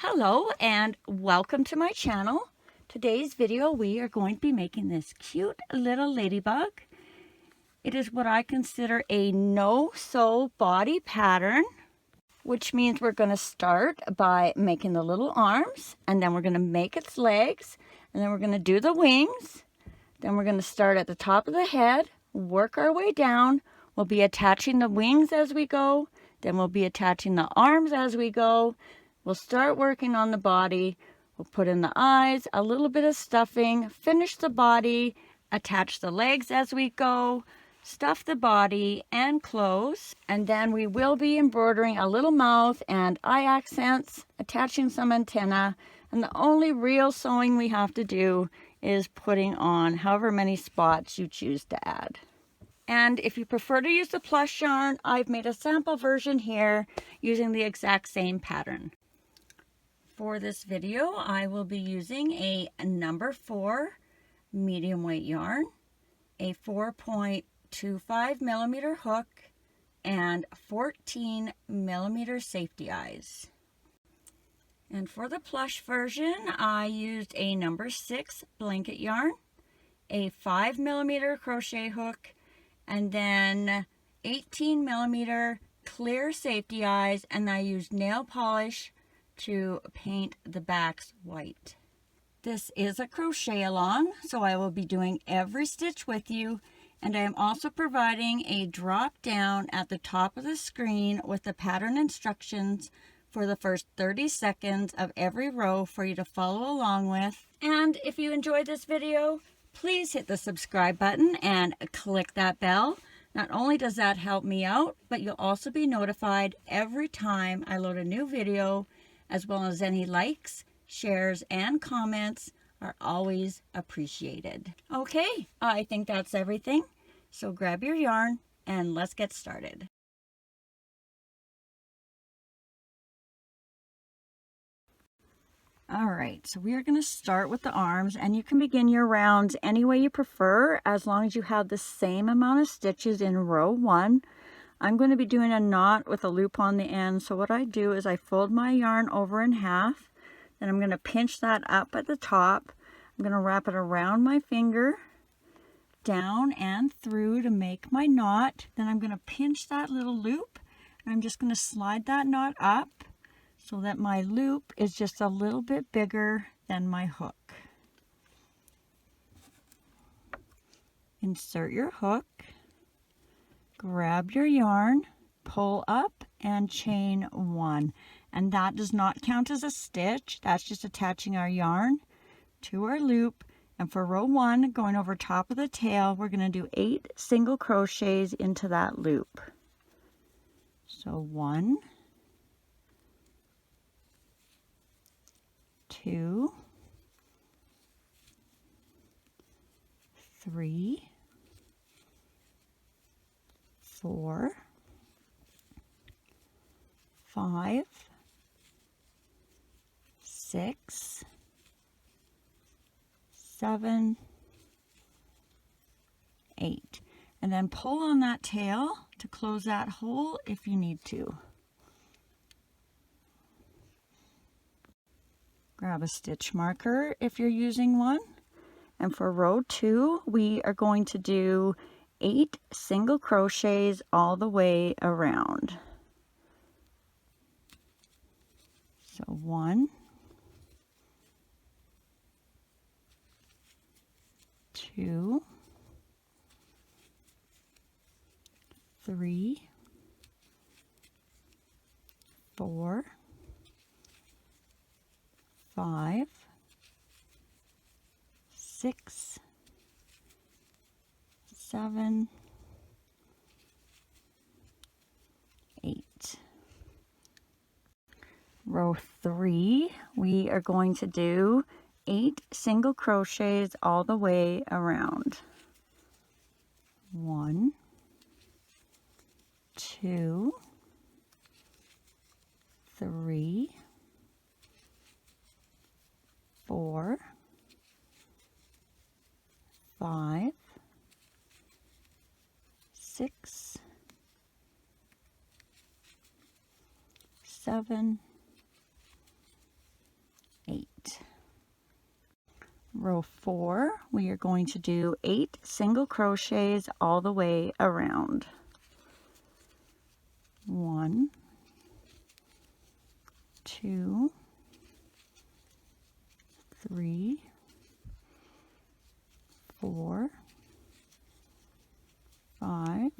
Hello and welcome to my channel. Today's video we are going to be making this cute little ladybug. It is what I consider a no-sew body pattern, which means we're going to start by making the little arms, and then we're going to make its legs, and then we're going to do the wings. Then we're going to start at the top of the head, work our way down. We'll be attaching the wings as we go, then we'll be attaching the arms as we go. We'll start working on the body. We'll put in the eyes, a little bit of stuffing, finish the body, attach the legs as we go, stuff the body and close. And then we will be embroidering a little mouth and eye accents, attaching some antenna. And the only real sewing we have to do is putting on however many spots you choose to add. And if you prefer to use the plush yarn, I've made a sample version here using the exact same pattern. For this video, I will be using a number 4 medium weight yarn, a 4.25 millimeter hook, and 14 millimeter safety eyes. And for the plush version, I used a number 6 blanket yarn, a 5 millimeter crochet hook, and then 18 millimeter clear safety eyes, and I used nail polish to paint the backs white. This is a crochet along, so I will be doing every stitch with you, and I am also providing a drop down at the top of the screen with the pattern instructions for the first 30 seconds of every row for you to follow along with. And if you enjoyed this video, please hit the subscribe button and click that bell. Not only does that help me out, but you'll also be notified every time I load a new video, as well as any likes, shares, and comments are always appreciated. Okay, I think that's everything. So grab your yarn and let's get started. All right, so we are going to start with the arms, and you can begin your rounds any way you prefer, as long as you have the same amount of stitches in row 1. I'm going to be doing a knot with a loop on the end, so what I do is I fold my yarn over in half, then I'm going to pinch that up at the top. I'm going to wrap it around my finger, down and through to make my knot. Then I'm going to pinch that little loop, and I'm just going to slide that knot up so that my loop is just a little bit bigger than my hook. Insert your hook, grab your yarn, pull up and chain 1. And that does not count as a stitch. That's just attaching our yarn to our loop. And for row 1, going over top of the tail, we're going to do 8 single crochets into that loop. So 1, 2, 3, 4, 5, 6, 7, 8. And then pull on that tail to close that hole if you need to. Grab a stitch marker if you're using one. And for row 2, we are going to do 8 single crochets all the way around. So 1, 2, 3, 4, 5, 6, 7, 8. Row 3, we are going to do 8 single crochets all the way around. 1, 2, 3, 4, 5, 6, 7, Row 4, we are going to do 8 single crochets all the way around. 1, 2, 3, 4, 5,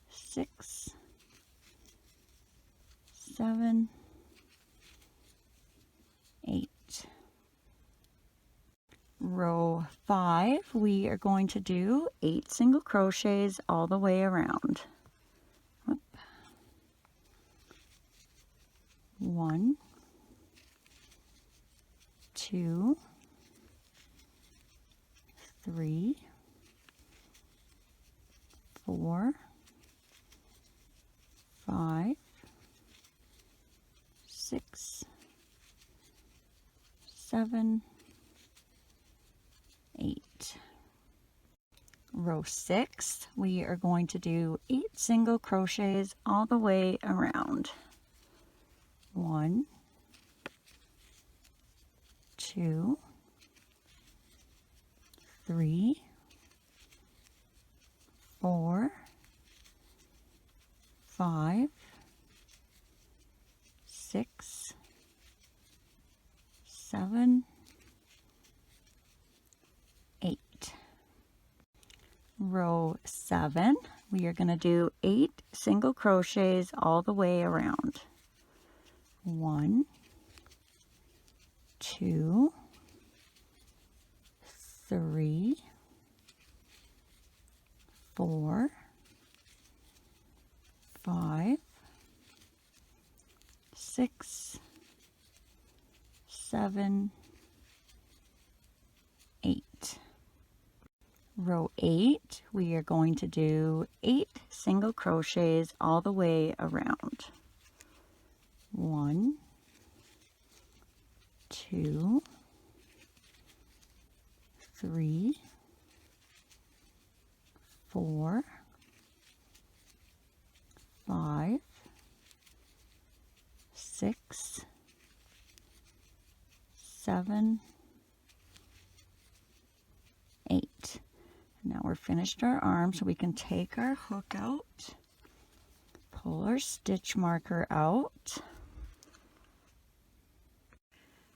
6, 7, 8. Row 5, we are going to do 8 single crochets all the way around. 1, 2, 3, 4, 5, 6, 7, 8. Row 6, we are going to do 8 single crochets all the way around. 1, 2, 3, 4, 5, 6, 7, 8. Row 7, we are going to do 8 single crochets all the way around. 1, 2, 3, 4, 5, 6, 7, 8. Row 8, we are going to do 8 single crochets all the way around. 1, 2, 3, 4, 5, 6, 7, 8. Now we're finished our arm, so we can take our hook out, pull our stitch marker out.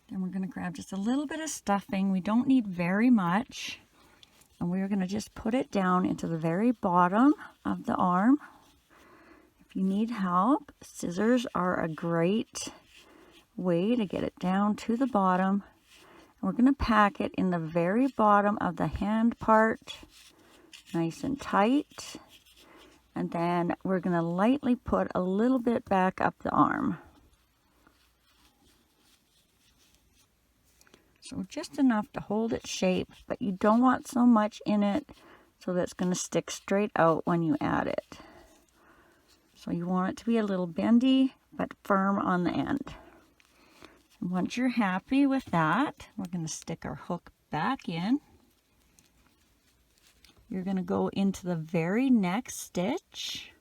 Then we're going to grab just a little bit of stuffing. We don't need very much. And we're going to just put it down into the very bottom of the arm. If you need help, scissors are a great way to get it down to the bottom. And we're going to pack it in the very bottom of the hand part, nice and tight. And then we're going to lightly put a little bit back up the arm. So just enough to hold its shape, but you don't want so much in it so that it's going to stick straight out when you add it. So you want it to be a little bendy, but firm on the end. And once you're happy with that, we're going to stick our hook back in. You're going to go into the very next stitch,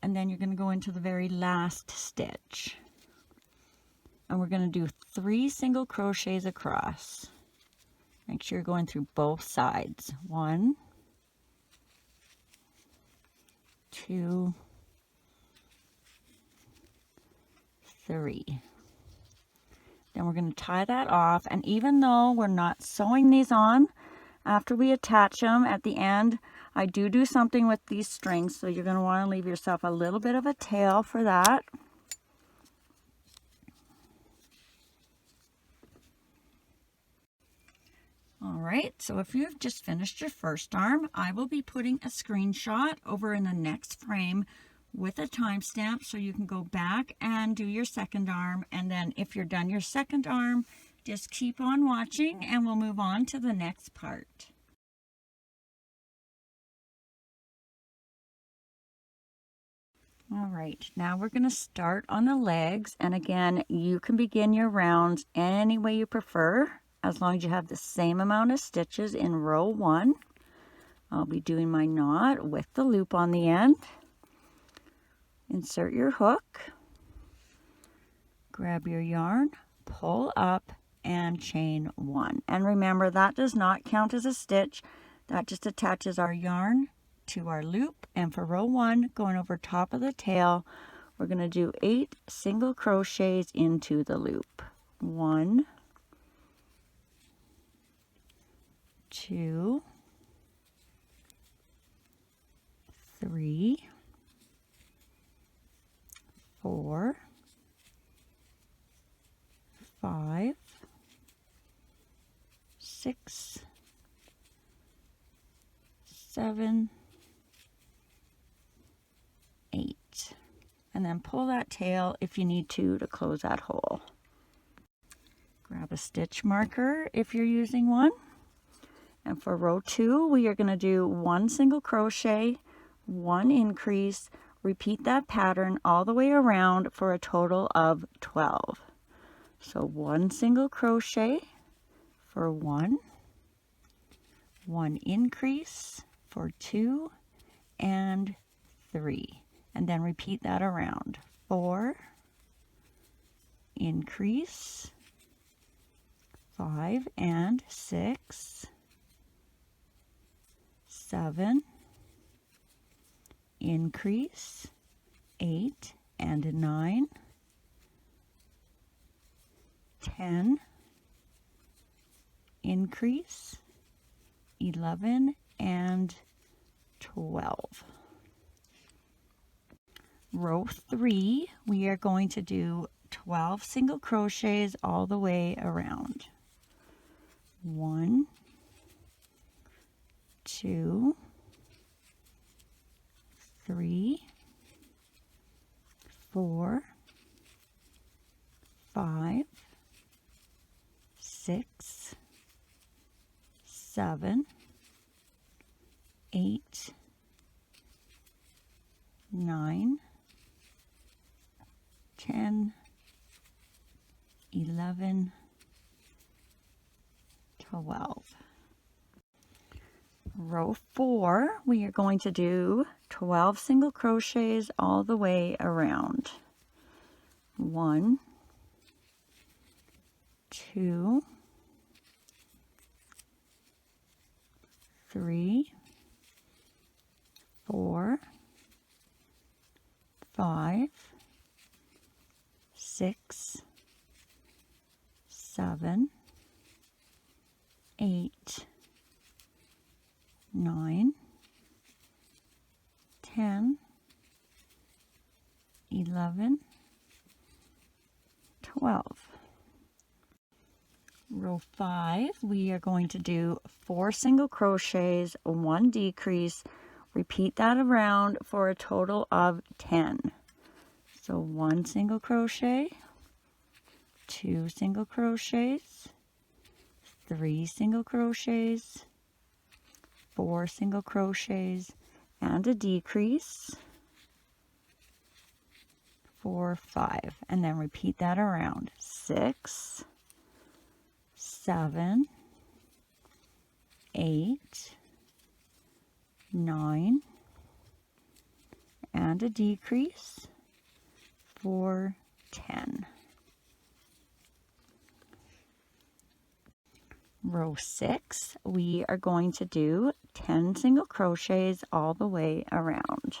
and then you're going to go into the very last stitch. And we're going to do 3 single crochets across. Make sure you're going through both sides. 1, 2, 3. Then we're going to tie that off, and even though we're not sewing these on, after we attach them at the end, I do something with these strings, so you're going to want to leave yourself a little bit of a tail for that. Alright, so if you've just finished your first arm, I will be putting a screenshot over in the next frame with a timestamp so you can go back and do your second arm. And then if you're done your second arm, just keep on watching and we'll move on to the next part. Alright, now we're going to start on the legs, and again, you can begin your rounds any way you prefer, as long as you have the same amount of stitches in row 1. I'll be doing my knot with the loop on the end. Insert your hook, grab your yarn, pull up, and chain 1. And remember, that does not count as a stitch. That just attaches our yarn to our loop. And for row 1, going over top of the tail, we're going to do 8 single crochets into the loop. 1, 2, 3, 4, 5, 6, 7, 8. And then pull that tail if you need to close that hole. Grab a stitch marker if you're using one. And for row 2, we are going to do 1 single crochet, 1 increase, repeat that pattern all the way around for a total of 12. So 1 single crochet for 1, 1 increase for 2, and 3. And then repeat that around. 4, increase, 5 and 6, 7, increase, 8 and 9, 10, increase, 11 and 12. Row 3, we are going to do 12 single crochets all the way around. 1, 2, 3, 4, 5, 6, 7, 8, 9, 10, 11, 12. Row 4, we are going to do 12 single crochets all the way around. 1, 2, 3, 4, 5, 6, 7, 8, 9, 10, 11, 12. Row 5, we are going to do 4 single crochets, 1 decrease, repeat that around for a total of 10. So 1 single crochet, 2 single crochets, 3 single crochets, 4 single crochets, and a decrease, 4, 5, and then repeat that around. 6, 7, 8, 9, and a decrease, 4, 10. Row 6, we are going to do 10 single crochets all the way around.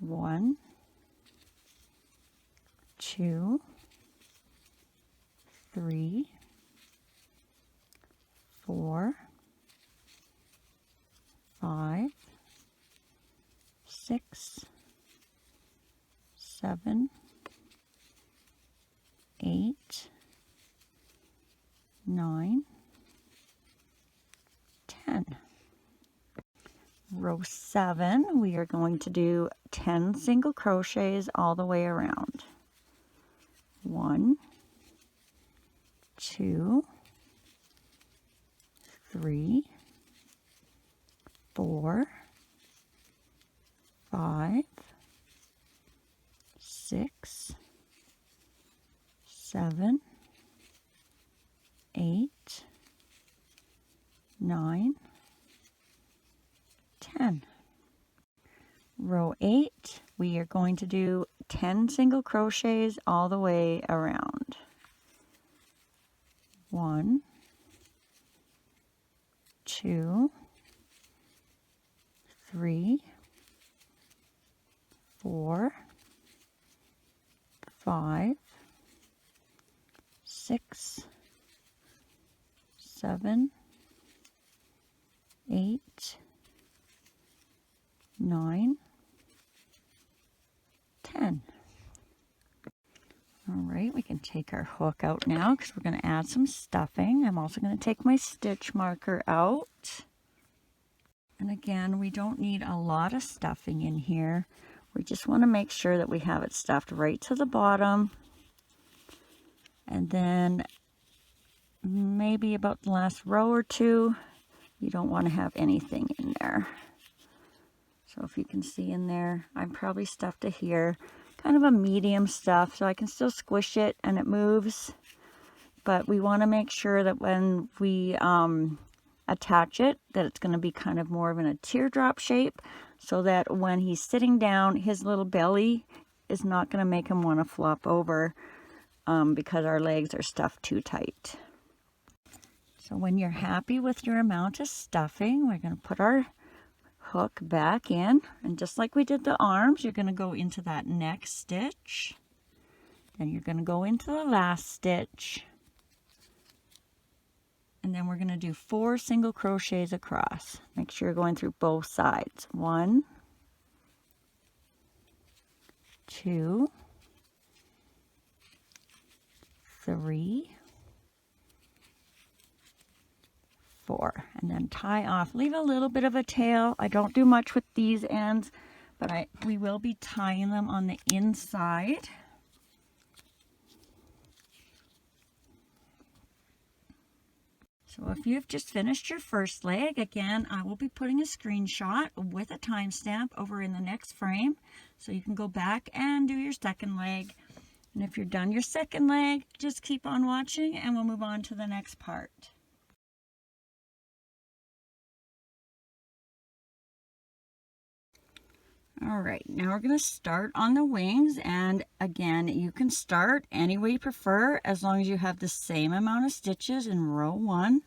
1, 2, 3, 4, 5, 6, 7, 8, 9, 10. Row 7, we are going to do 10 single crochets all the way around. 1, 2, 3, 4, 5, 6, 7, 8, 9, 10. Row 8, we are going to do 10 single crochets all the way around. 1, 2, 3, 4, 5, 6, 7, 8, 9, 10. All right, we can take our hook out now because we're going to add some stuffing. I'm also going to take my stitch marker out. And again, we don't need a lot of stuffing in here. We just want to make sure that we have it stuffed right to the bottom. And then maybe about the last row or two, you don't want to have anything in there. So if you can see in there, I'm probably stuffed it here. Kind of a medium stuff, so I can still squish it and it moves. But we want to make sure that when we attach it, that it's going to be kind of more of in a teardrop shape, so that when he's sitting down, his little belly is not going to make him want to flop over because our legs are stuffed too tight. So when you're happy with your amount of stuffing, we're going to put our hook back in, and just like we did the arms, you're going to go into that next stitch, then you're going to go into the last stitch, and then we're going to do 4 single crochets across. Make sure you're going through both sides. 1, 2, 3, 4, and then tie off. Leave a little bit of a tail. I don't do much with these ends, but we will be tying them on the inside. So if you've just finished your first leg, again, I will be putting a screenshot with a timestamp over in the next frame, so you can go back and do your second leg. And if you're done your second leg, just keep on watching and we'll move on to the next part. All right, now we're going to start on the wings, and again, you can start any way you prefer as long as you have the same amount of stitches in row 1.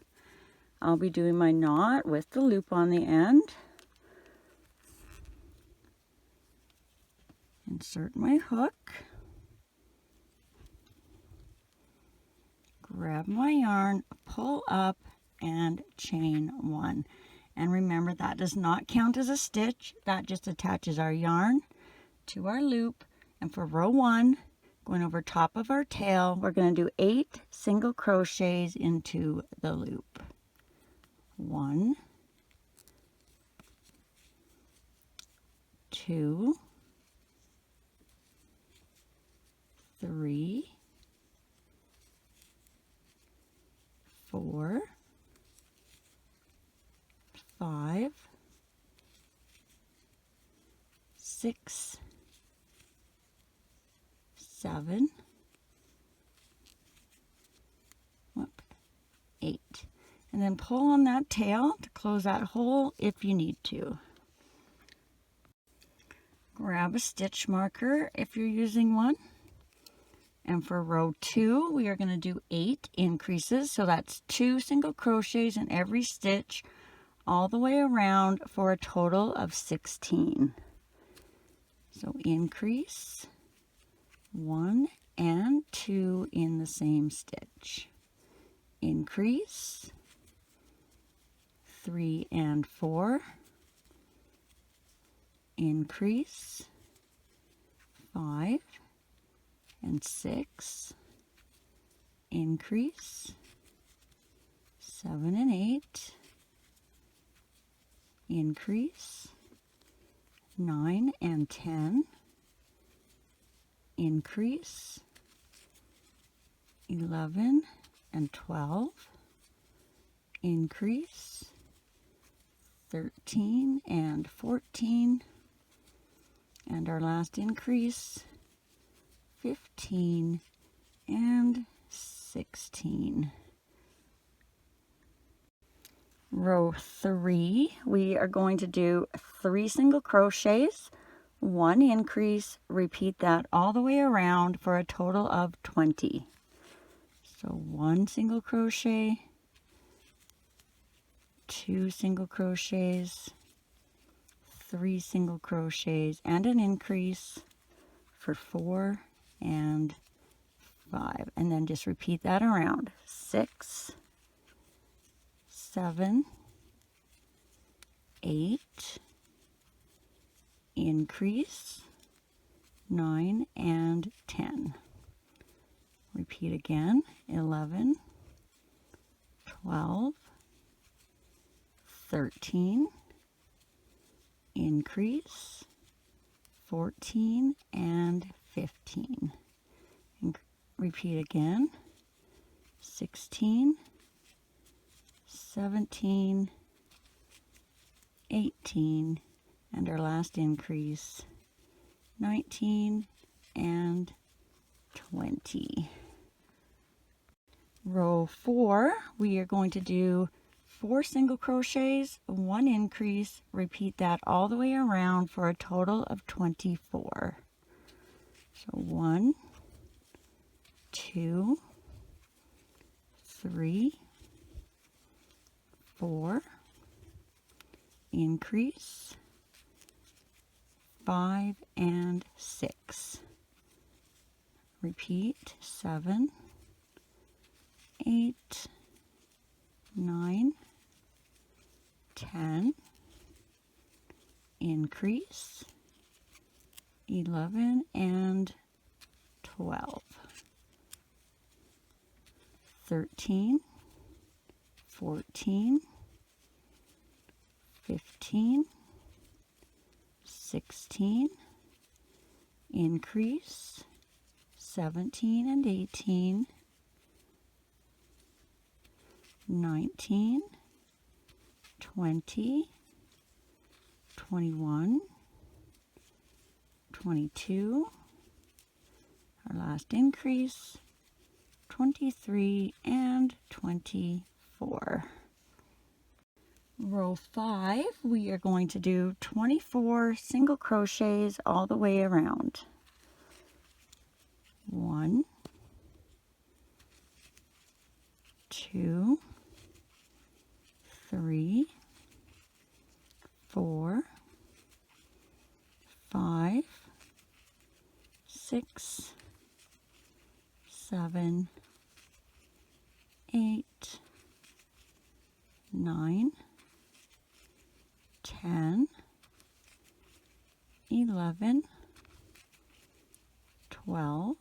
I'll be doing my knot with the loop on the end. Insert my hook. Grab my yarn, pull up, and chain 1. And remember, that does not count as a stitch. That just attaches our yarn to our loop. And for row 1, going over top of our tail, we're going to do 8 single crochets into the loop. 1, 2, 3, 4, 5, 6, 7, 8. And then pull on that tail to close that hole if you need to. Grab a stitch marker if you're using one. And for row 2, we are going to do 8 increases. So that's 2 single crochets in every stitch all the way around for a total of 16. So increase 1 and 2 in the same stitch. Increase 3 and 4. Increase 5 and 6. Increase 7 and 8. Increase 9 and 10. Increase 11 and 12. Increase 13 and 14. And our last increase 15 and 16. Row 3, we are going to do 3 single crochets, 1 increase, repeat that all the way around for a total of 20. So So 1 single crochet, 2 single crochets, 3 single crochets, and an increase for 4 and 5, and then just repeat that around. 6, 7, 8, increase, 9 and 10. Repeat again. 11, 12, 13, increase, 14 and 15. Repeat again. 16, 17, 18, and our last increase, 19 and 20. Row 4, we are going to do 4 single crochets, 1 increase, repeat that all the way around for a total of 24. So 1, 2, 3, 4, increase, 5 and 6. Repeat. 7, 8, 9, 10, increase, 11 and 12, 13, 14, 15, 16, increase, 17 and 18, 19, 20, 21, 22, our last increase, 23 and 24. Row 5, we are going to do 24 single crochets all the way around. 1, 2, 3, 4, 5, 6, 7, 8, 9, 10, 11, 12,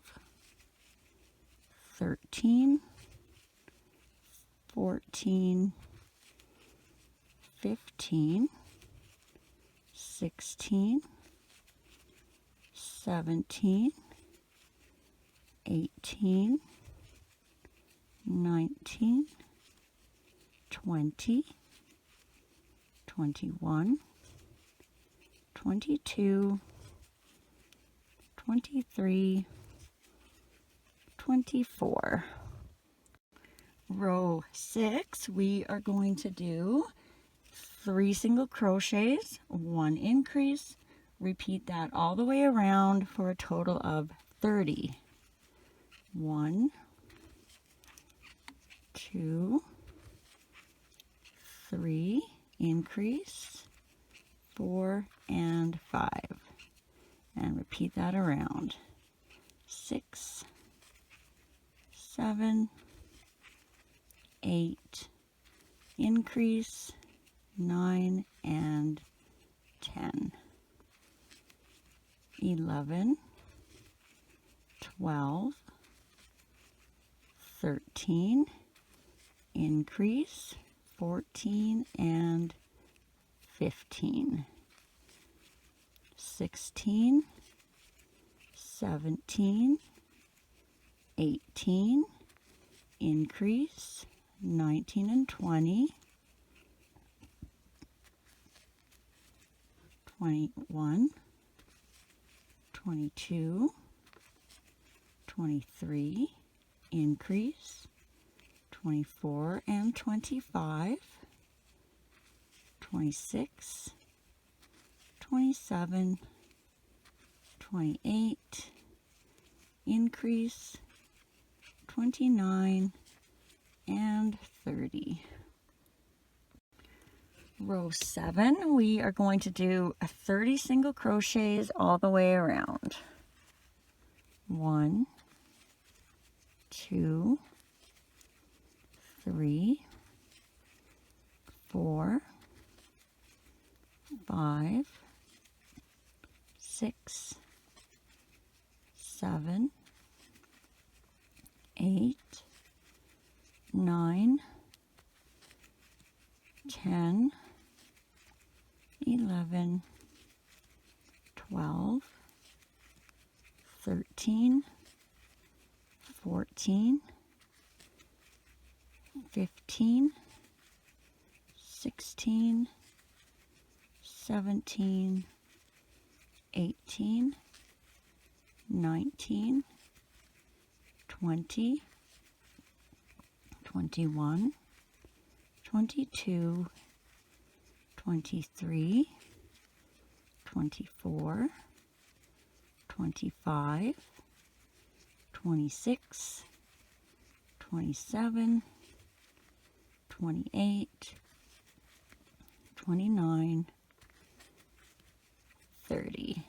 13, 14, 15, 16, 17, 18, 19, 20, 21, 22, 23, 24. Row 6, we are going to do 3 single crochets, 1 increase, repeat that all the way around for a total of 30. 1, 2, 3, increase, 4 and 5, and repeat that around. 6, 7, 8, increase, 9 and 10, 11, 12, 13, increase, 14 and 15, 16, 17, 18, increase, 19 and 20, 21, 22, 23, increase, 24 and 25, 26, 27, 28, increase, 29, and 30. Row 7, we are going to do 30 single crochets all the way around. 1, 2, 3, 4, 5, 6, 7, 8, 9, 10, 11, 12, 13, 14, 15, 16, 17, 18, 19, 20, 21, 22, 23, 24, 25, 26, 27, 28, 29, 30.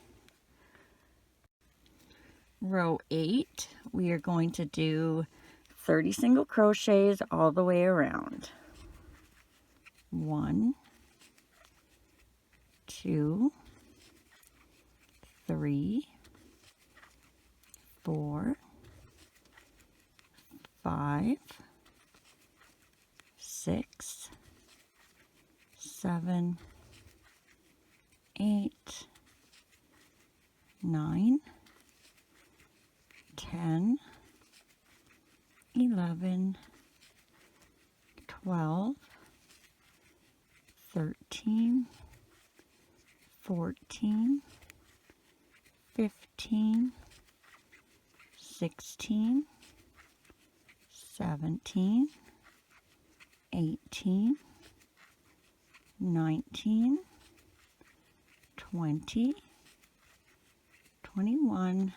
Row 8, we are going to do 30 single crochets all the way around. 1, 2, 3, 4, 5, 6, 7, 8, 9, 10, 11, 12, 13, 14, 15, 16, 17, 18, 19, 20, 21,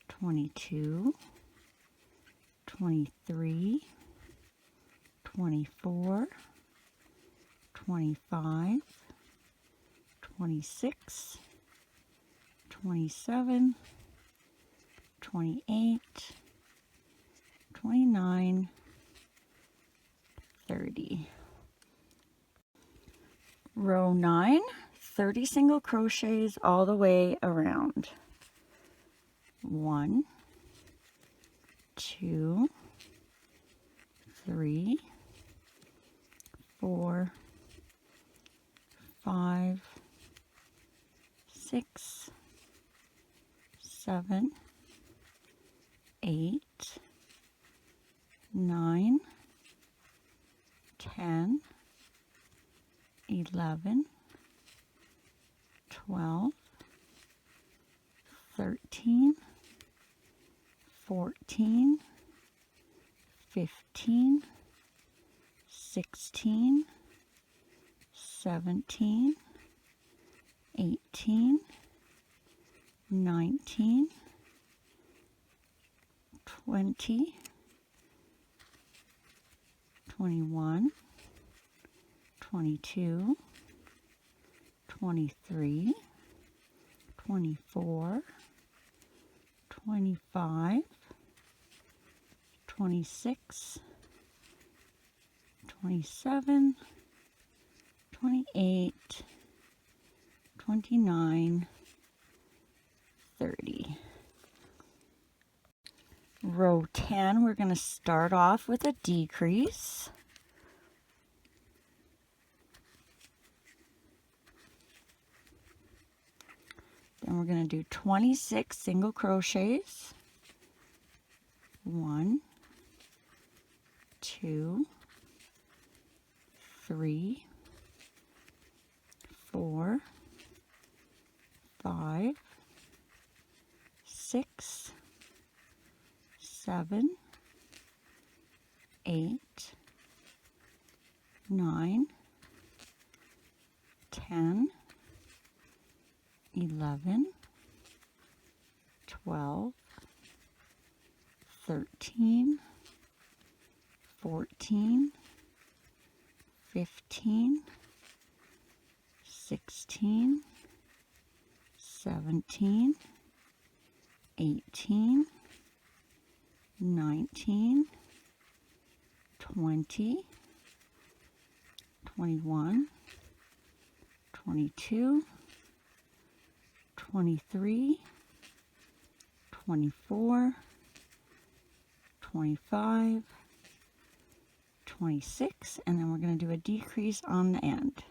22, 23, 24, 25, 26, 27, 28, 29, 30. Row 9, 30 single crochets all the way around. 1, 2, 3, 4, 5, 6, 7, 8, 9, 10, 11, 12, 13, 14, 15, 16, 17, 18, 19, 20, 21, 22, 23, 24, 25, 26, 27, 28, 29, 30. Row 10, we're going to start off with a decrease. Then we're going to do 26 single crochets. 1, 2, 3, 4, 5, 6, 7, 8, 9, 10, 11, 12, 13, 14, 15, 16, 17, 18, 19, 20, 21, 22, 23, 24, 25, 26, and then we're going to do a decrease on the end.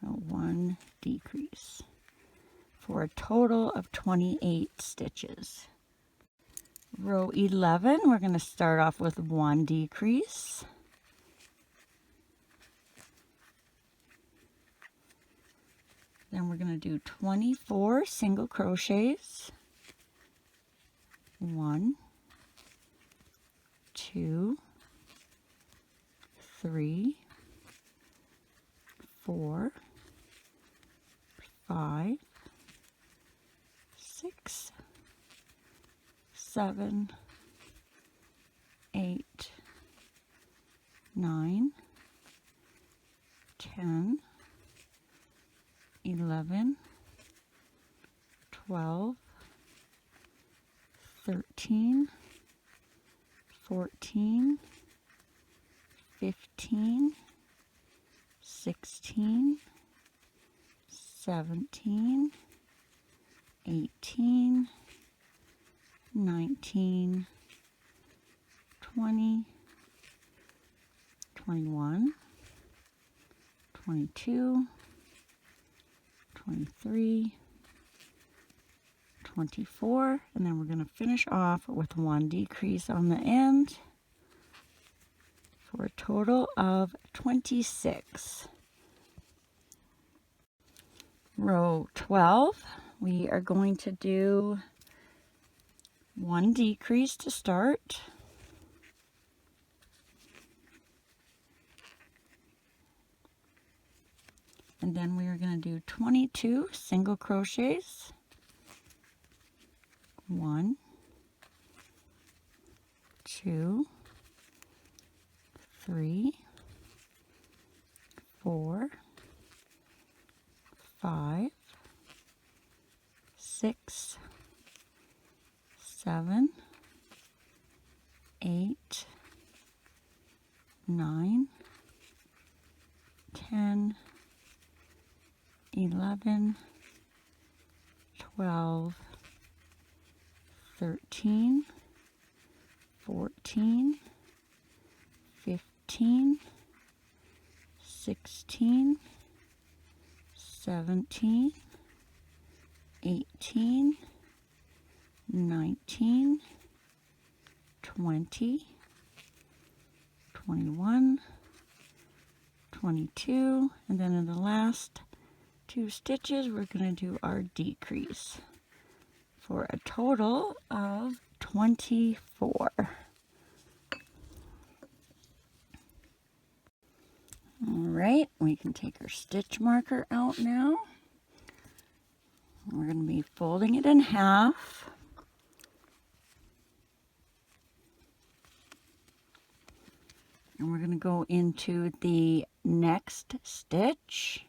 So one decrease for a total of 28 stitches. Row 11, we're going to start off with one decrease. Then we're going to do 24 single crochets. 1, 2, 3, 4, 5, 6, 7, 8, 9, 10, 11, 12, 13, 14, 15, 16, 17, 18, 19, 20, 21, 22, 23, 24, and then we're going to finish off with one decrease on the end for a total of 26. Row 12, we are going to do one decrease to start. And then we are going to do 22 single crochets. 1, 2, 3, 4, 5, 6, 7, 8, 9, 10, 11, 12, 13, 14, 15, 16, 17, 18, 19, 20, 21, 22, and then in the last 2 stitches we're going to do our decrease for a total of 24. Alright, we can take our stitch marker out now. We're going to be folding it in half. And we're going to go into the next stitch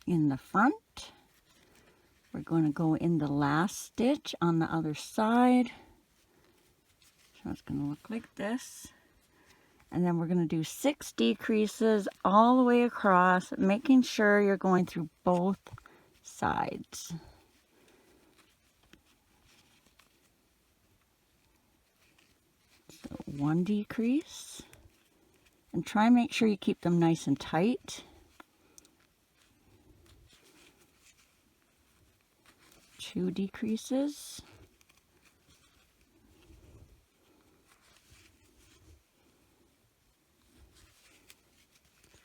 in the front. We're going to go in the last stitch on the other side. So it's going to look like this. And then we're going to do 6 decreases all the way across, making sure you're going through both sides. So 1 decrease. And try and make sure you keep them nice and tight. 2 decreases.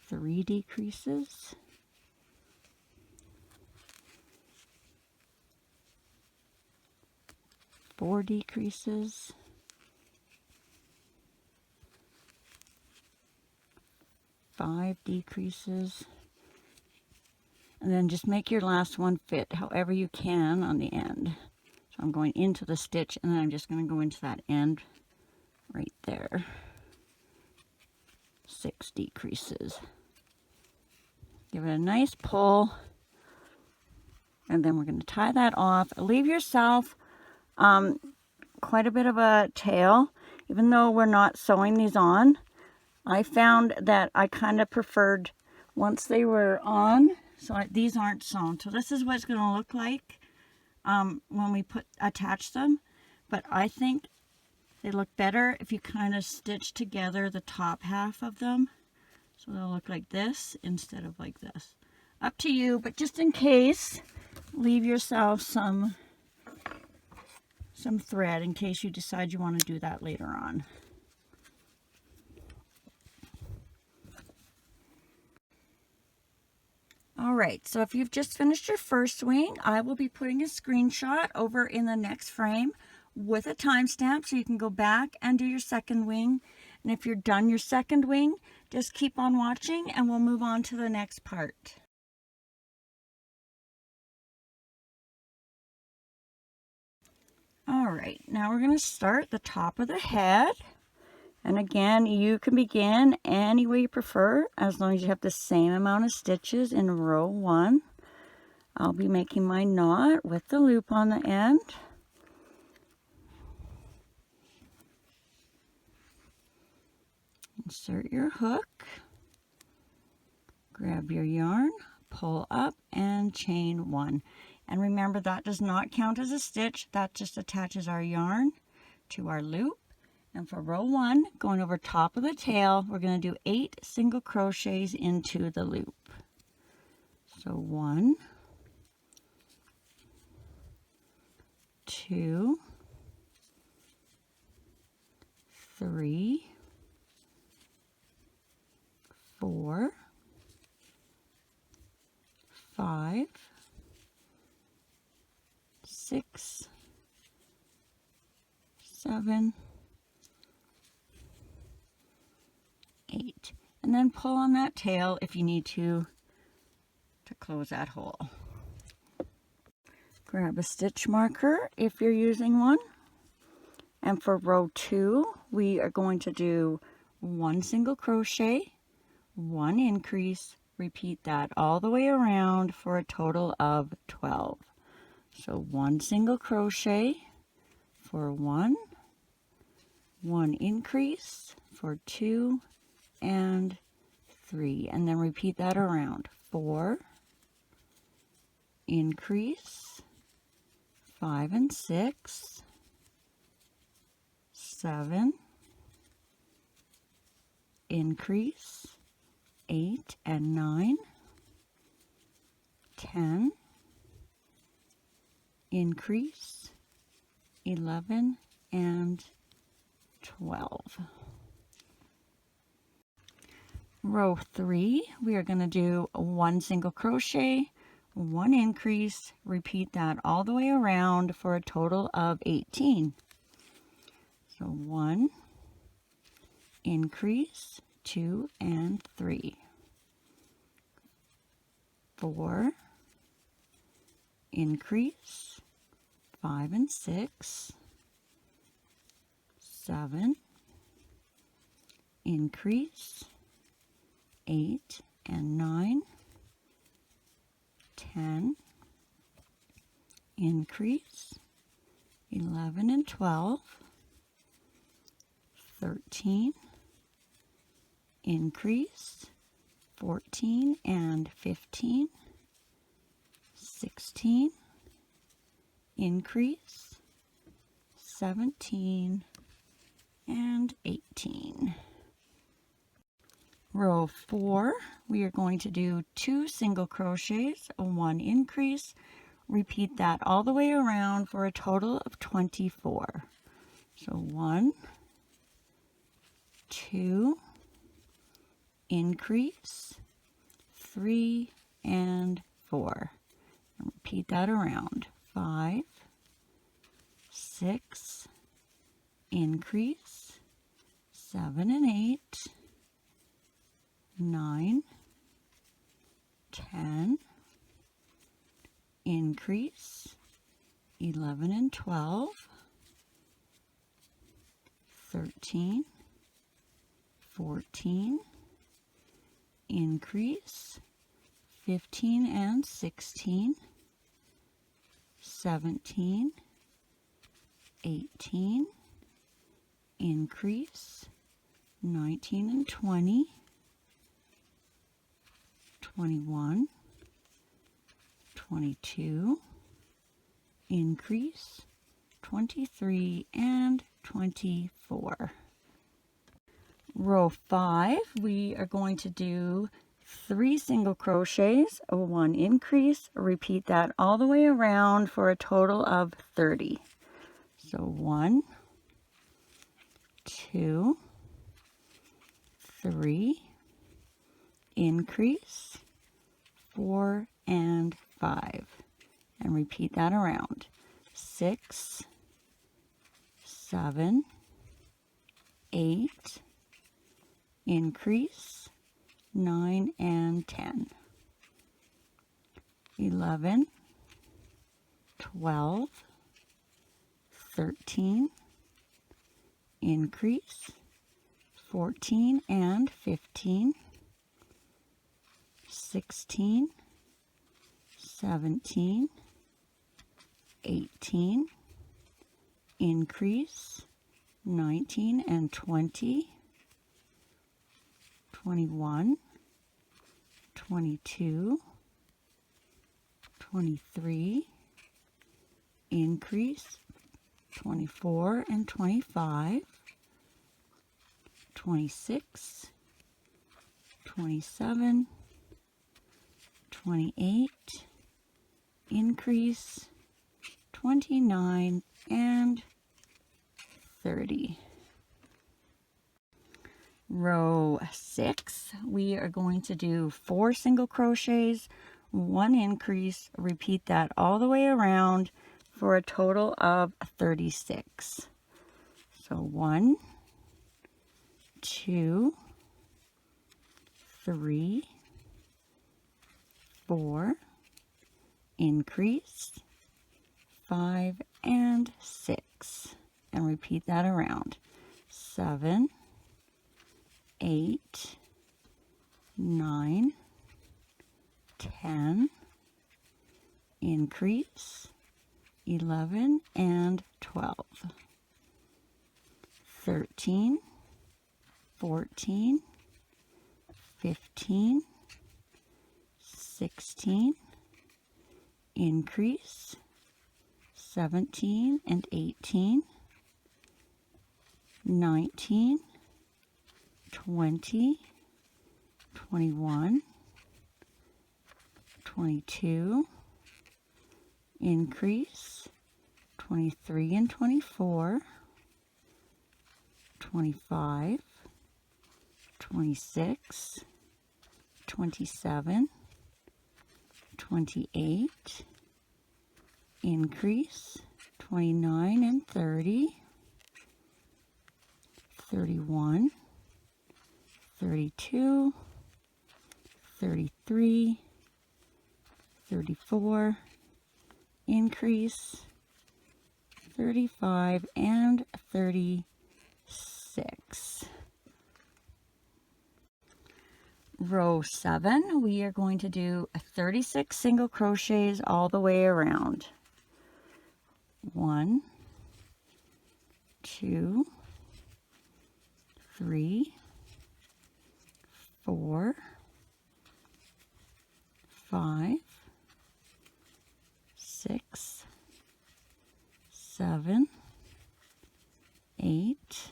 3 decreases. 4 decreases. 5 decreases. And then just make your last one fit however you can on the end. So I'm going into the stitch, and then I'm just going to go into that end right there. 6 decreases. Give it a nice pull, and then we're going to tie that off. Leave yourself quite a bit of a tail. Even though we're not sewing these on, I found that I kind of preferred once they were on. So these aren't sewn. So this is what it's going to look like when we attach them. But I think they look better if you kind of stitch together the top half of them. So they'll look like this instead of like this. Up to you, but just in case, leave yourself some thread in case you decide you want to do that later on. All right, so if you've just finished your first wing, I will be putting a screenshot over in the next frame with a timestamp so you can go back and do your second wing. And if you're done your second wing, just keep on watching and we'll move on to the next part. All right, now we're going to start the top of the head. And again, you can begin any way you prefer, as long as you have the same amount of stitches in row 1. I'll be making my knot with the loop on the end. Insert your hook, grab your yarn, pull up, and chain 1. And remember, that does not count as a stitch. That just attaches our yarn to our loop. And for row 1, going over top of the tail, we're going to do 8 single crochets into the loop. So 1, 2, 3, 4, 5, 6, 7, 8, and then pull on that tail if you need to close that hole. Grab a stitch marker if you're using one, and for row 2 we are going to do 1 single crochet, 1 increase, repeat that all the way around for a total of 12. So 1 single crochet for 1, 1 increase for 2 and 3, and then repeat that around. 4, increase, 5 and 6, 7, increase, 8 and 9, 10, increase, 11 and 12. Row 3, we are going to do 1 single crochet, 1 increase, repeat that all the way around for a total of 18. So 1, increase, 2 and 3, 4, increase, 5 and 6, 7, increase, 8 and 9, 10, increase, 11 and 12, 13, increase, 14 and 15, 16, increase, 17 and 18. Row 4, we are going to do 2 single crochets, 1 increase, repeat that all the way around for a total of 24. So 1, 2, increase, 3 and 4. And repeat that around. 5, 6, increase, 7 and 8, 9, 10, increase, 11 and 12, 13, 14, increase, 15 and 16, 17, 18, increase, 19 and 20, 21, 22, increase, 23 and 24. Row 5, we are going to do 3 single crochets, 1 increase, repeat that all the way around for a total of 30. So 1, 2, 3, increase, 4 and 5, and repeat that around. 6, 7, 8, increase, 9 and 10, 11, 12, 13, increase, 14 and 15, 16, 17, 18, increase, 19 and 20, 21, 22, 23, increase, 24 and 25, 26, 27, 28, increase, 29 and 30. Row 6, we are going to do 4 single crochets, 1 increase, repeat that all the way around for a total of 36. So 1, 2, 3, 4, increase, 5 and 6, and repeat that around. 7, 8, 9, 10, increase, 11 and 12, 13, 14, 15, 16, increase, 17 and 18, 19, 20, 21, 22, increase, 23 and 24, 25, 26, 27, 28, increase, 29 and 30, 31, 32, 33, 34, increase, 35 and 36. Row 7, we are going to do 36 single crochets all the way around. 1, 2, 3, 4, 5, 6, 7, 8,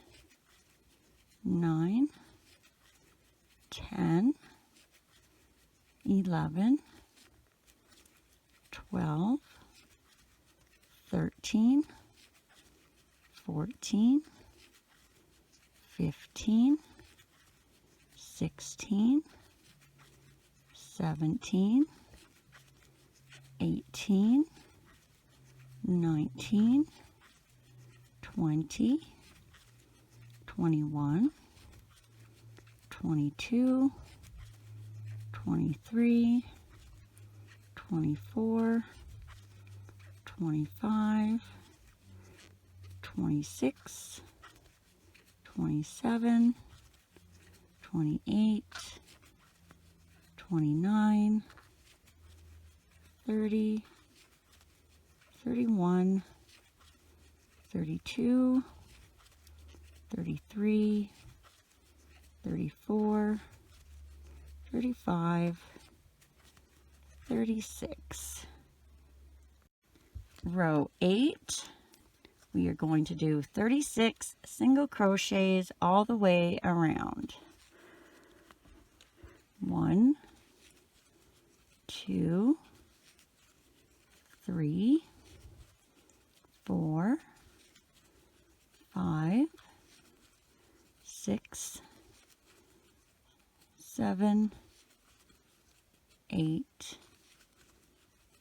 9, 10, 11, 12, 13, 14, 15, 16, 17, 18, 19, 20, 21, 22, 23, 24, 25, 26, 27, 28, 29, 30, 31, 32, 33, 34, 35, 36. Row 8, we are going to do 36 single crochets all the way around. 1, 2, 3, 4, 5, 6, 7, 8,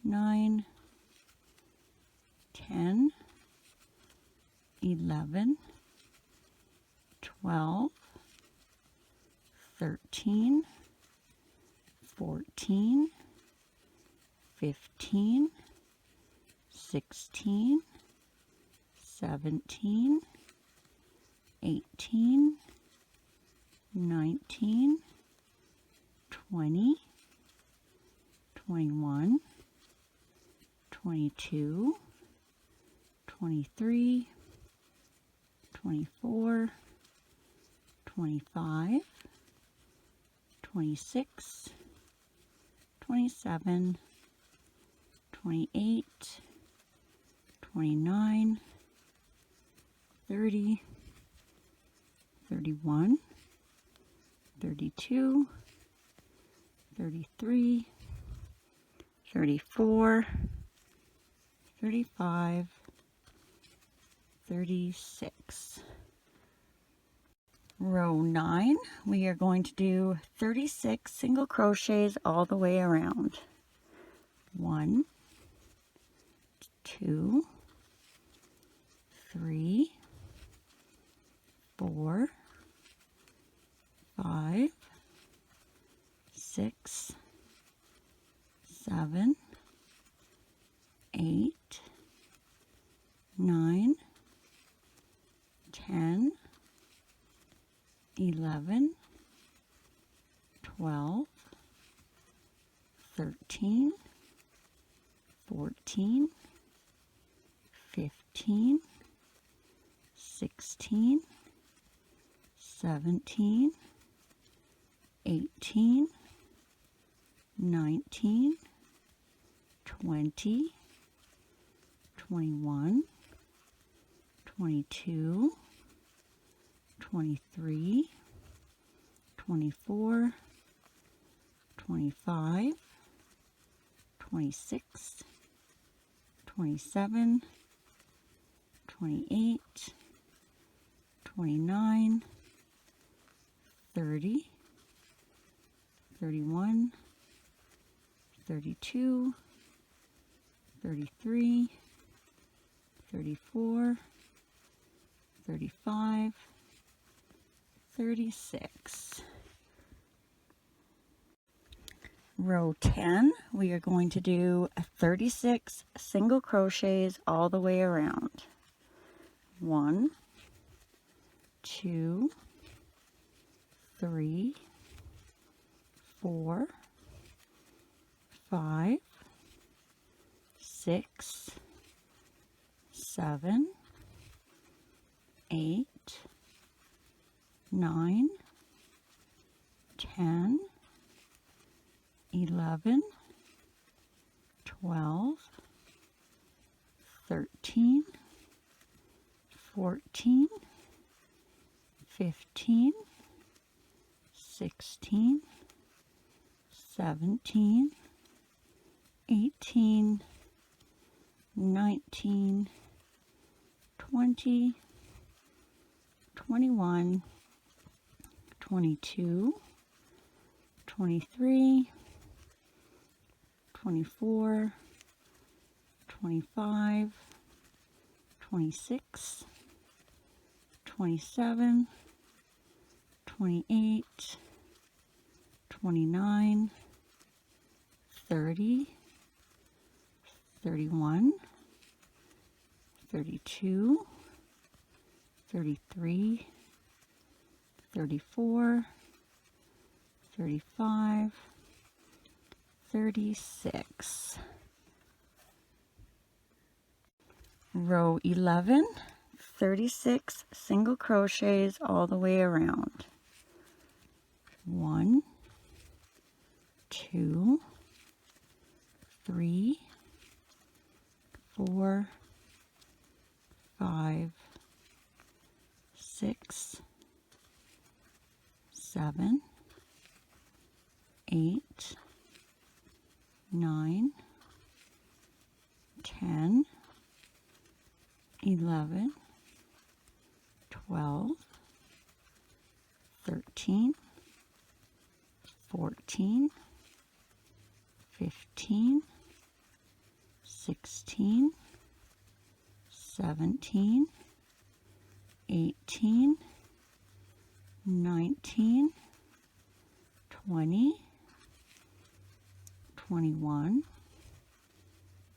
9, 10, 11, 12, 13, 14, 15, 16, 17, 18, 19, 20, 21, 22, 23, 24, 25, 26, 27, 28, 29, 30, 31, 32, 33, 34, 35, 36. Row 9, we are going to do 36 single crochets all the way around. 1, 2, 3, 4, 5, 6, 7, 8, 9, 10, 11, 12, 13, 14, 15, 16, 17, 18, 19, 20, 21, 22, 23, 24, 25, 26, 27, 28, 29, 30, 31, 32, 33, 34, 35, 36. Row 10, we are going to do 36 single crochets all the way around. 1, 2, 3, 4, 5, 6, 7, 8, 9, 10, 11, 12, 13, 14, 15, 16, 17, 18, 19, 20, 21, 22, 23, 24, 25, 26, 27, 28, 29, 30, 31, 32, 33, 34, 35, 36. Row 11, 36 single crochets all the way around. 1, 2, 3, 4, 5, 6, 7, 8, 9, 10, 11, 12, 13, 14, 15, 16, 17, 18, 19, 20, 21,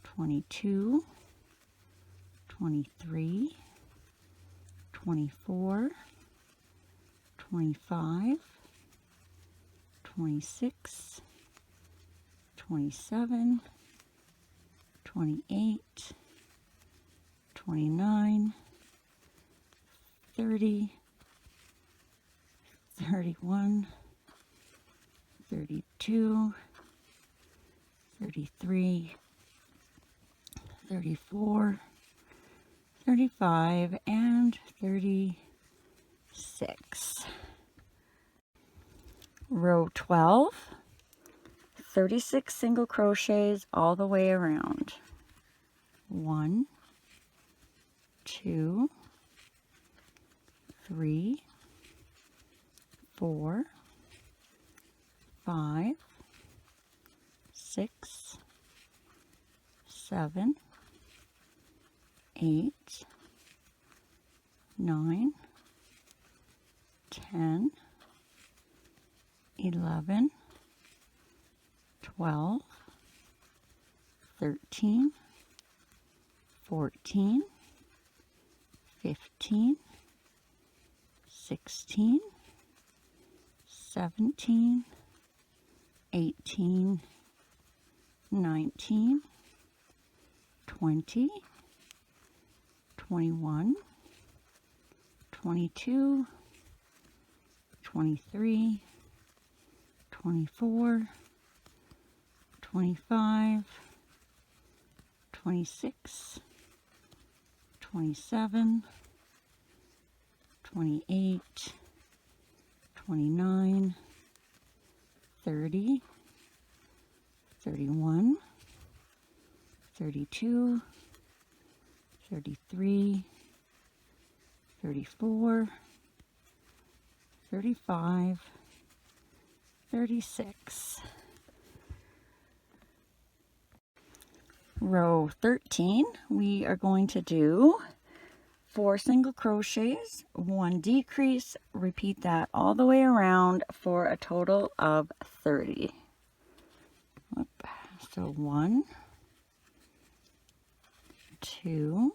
22, 23, 24, 25, 26, 27, 28, 29, 30, 31, 32, 33, 34, 35, and 36. Row 12, 36 single crochets all the way around. 1, 2, 3, 4, 5, 6, 7, 8, 9, 10, 11, 12, 13, 14, 15, 16, 17, 18, 19, 20, 21, 22, 23, 24, 25, 26, 27, 28, 29, 30, 31, 32, 33, 34, 35, 36. Row 13, we are going to do 4 single crochets, 1 decrease, repeat that all the way around for a total of 30. So 1, 2,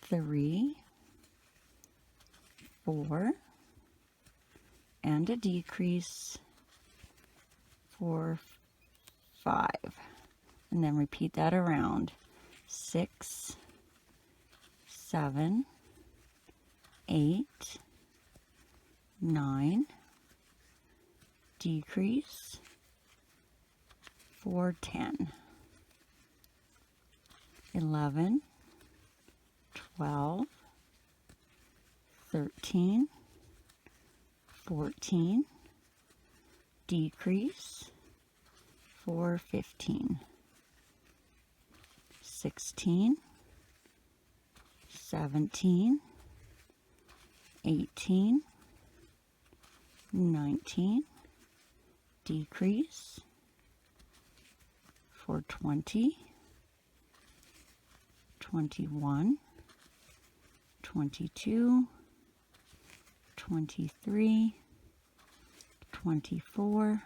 3, 4, and a decrease for 5, and then repeat that around. 6, 7, 8, 9, decrease for 10, 11, 12, 13, 14, decrease for 15, 16, 17, 18, 19, decrease for 20, 21, 22, 23, 24,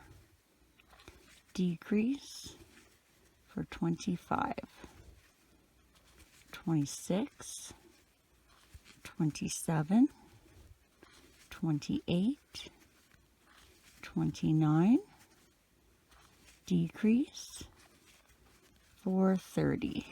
decrease for 25, 26, 27, 28, 29, decrease for 30.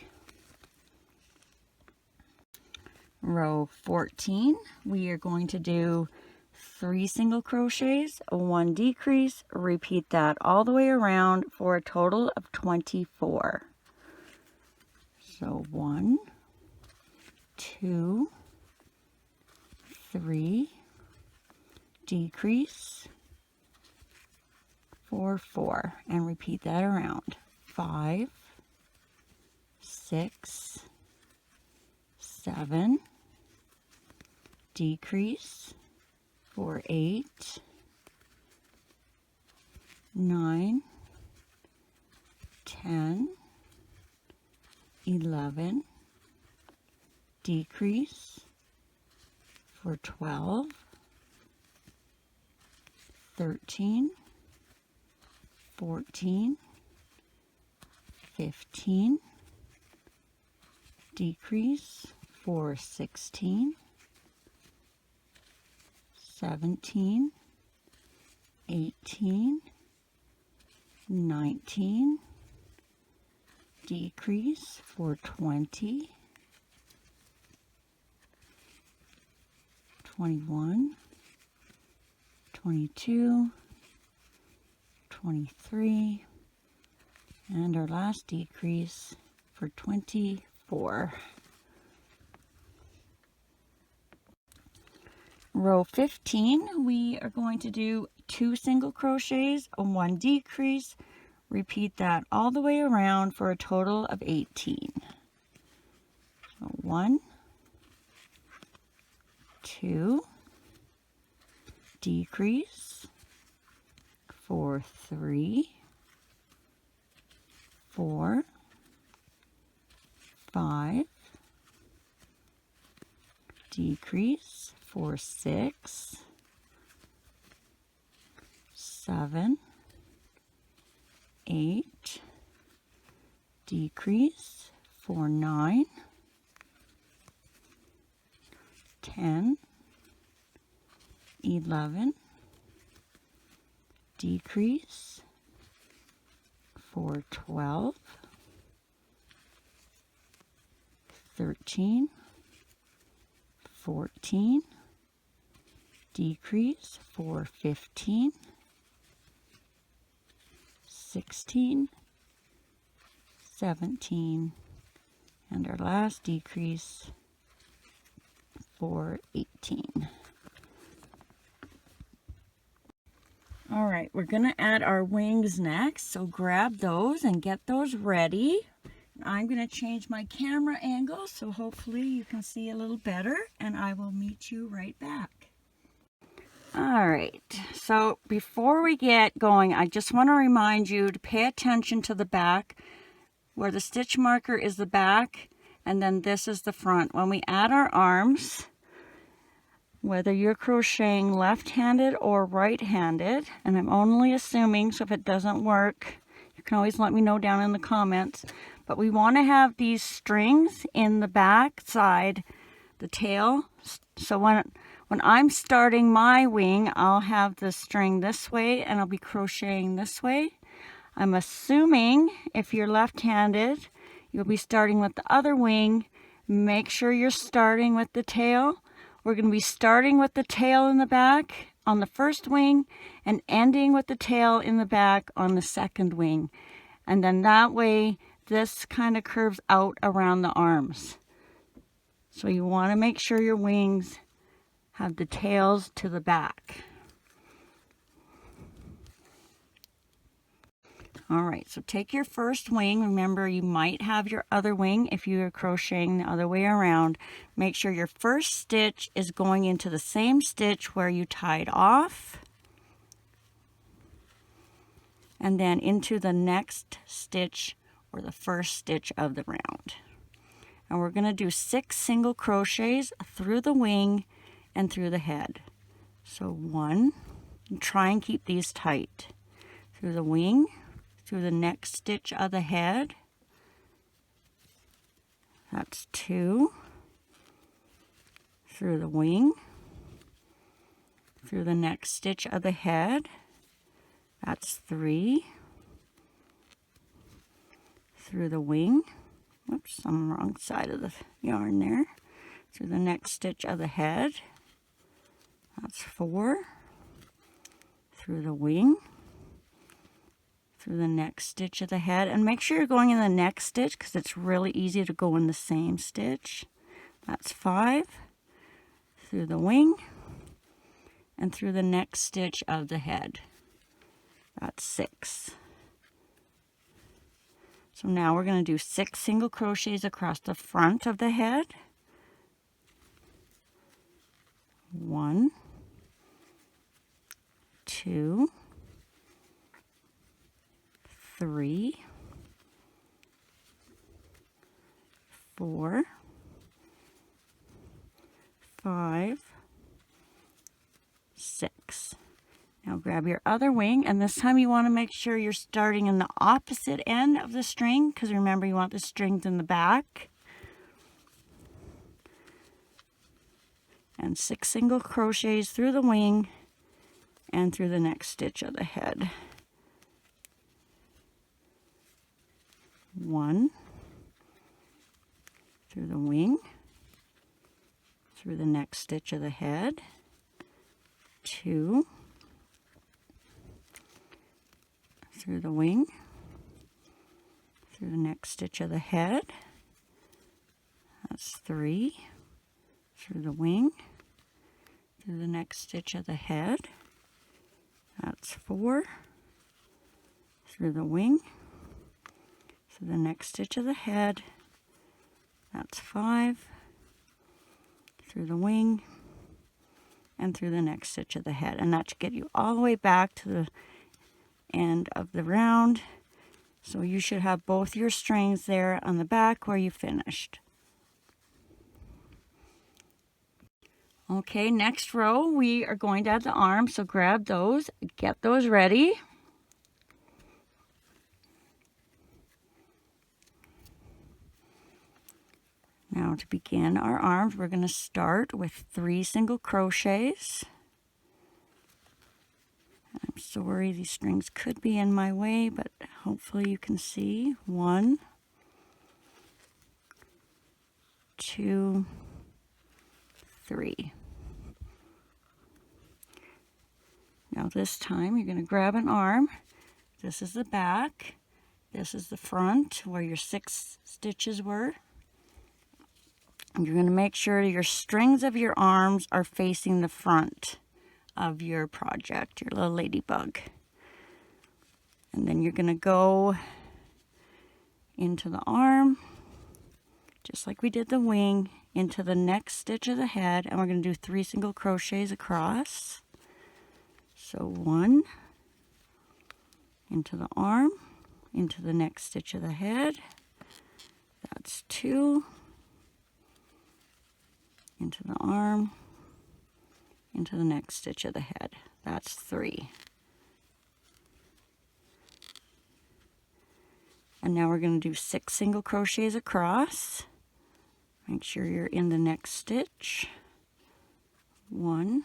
Row 14, we are going to do 3 single crochets, 1 decrease, repeat that all the way around for a total of 24. So 1, 2, 3, decrease for 4, and repeat that around. 5, 6, 7, decrease for 8, 9, 10, 11, decrease for 12, 13, 14, 15, decrease for 16, 17, 18, 19, decrease for 20, 21, 22, 23, and our last decrease for 24. Row 15, we are going to do 2 single crochets, 1 decrease, repeat that all the way around for a total of 18. So 1, 2, decrease for 3, 4, 5, decrease for 6, 7, 8, decrease for 9, 10, 11, decrease for 12, 13, 14, decrease for 15, 16, 17, and our last decrease for 18. All right, we're going to add our wings next, so grab those and get those ready. I'm going to change my camera angle so hopefully you can see a little better, and I will meet you right back. All right, so before we get going, I just want to remind you to pay attention to the back, where the stitch marker is the back, and then this is the front. When we add our arms, whether you're crocheting left-handed or right-handed, and I'm only assuming, so if it doesn't work, you can always let me know down in the comments, but we want to have these strings in the back side, the tail, so when I'm starting my wing, I'll have the string this way and I'll be crocheting this way. I'm assuming if you're left-handed, you'll be starting with the other wing. Make sure you're starting with the tail. We're going to be starting with the tail in the back on the first wing and ending with the tail in the back on the second wing. And then that way, this kind of curves out around the arms. So you want to make sure your wings have the tails to the back. All right, so take your first wing. Remember, you might have your other wing if you are crocheting the other way around. Make sure your first stitch is going into the same stitch where you tied off, and then into the next stitch or the first stitch of the round. And we're going to do 6 single crochets through the wing and through the head. So 1, and try and keep these tight. Through the wing, through the next stitch of the head, That's 2. Through the wing. Through the next stitch of the head. That's 3. Through the wing. Whoops, I'm on the wrong side of the yarn there. Through the next stitch of the head. That's 4. Through the wing. Through the next stitch of the head. And make sure you're going in the next stitch because it's really easy to go in the same stitch. That's 5. Through the wing. And through the next stitch of the head. That's 6. So now we're going to do 6 single crochets across the front of the head. 1, 2, 3, 4, 5, 6. Now grab your other wing, and this time you want to make sure you're starting in the opposite end of the string, because remember you want the strings in the back. And 6 single crochets through the wing and through the next stitch of the head. 1, through the wing, through the next stitch of the head. 2, through the wing, through the next stitch of the head. That's 3, through the wing, through the next stitch of the head. That's 4, through the wing, through the next stitch of the head. That's 5, through the wing, and through the next stitch of the head. And that should get you all the way back to the end of the round. So you should have both your strings there on the back where you finished. Okay, next row we are going to add the arms, so grab those, get those ready. Now to begin our arms, we're going to start with 3 single crochets. I'm sorry, these strings could be in my way, but hopefully you can see. 1, 2, 3. Now this time you're going to grab an arm. This is the back. This is the front where your 6 stitches were. And you're going to make sure your strings of your arms are facing the front of your project, your little ladybug. And then you're going to go into the arm, just like we did the wing, into the next stitch of the head, and we're going to do 3 single crochets across. So 1, into the arm, into the next stitch of the head. That's 2, into the arm, into the next stitch of the head. That's 3. And now we're going to do 6 single crochets across. Make sure you're in the next stitch. 1,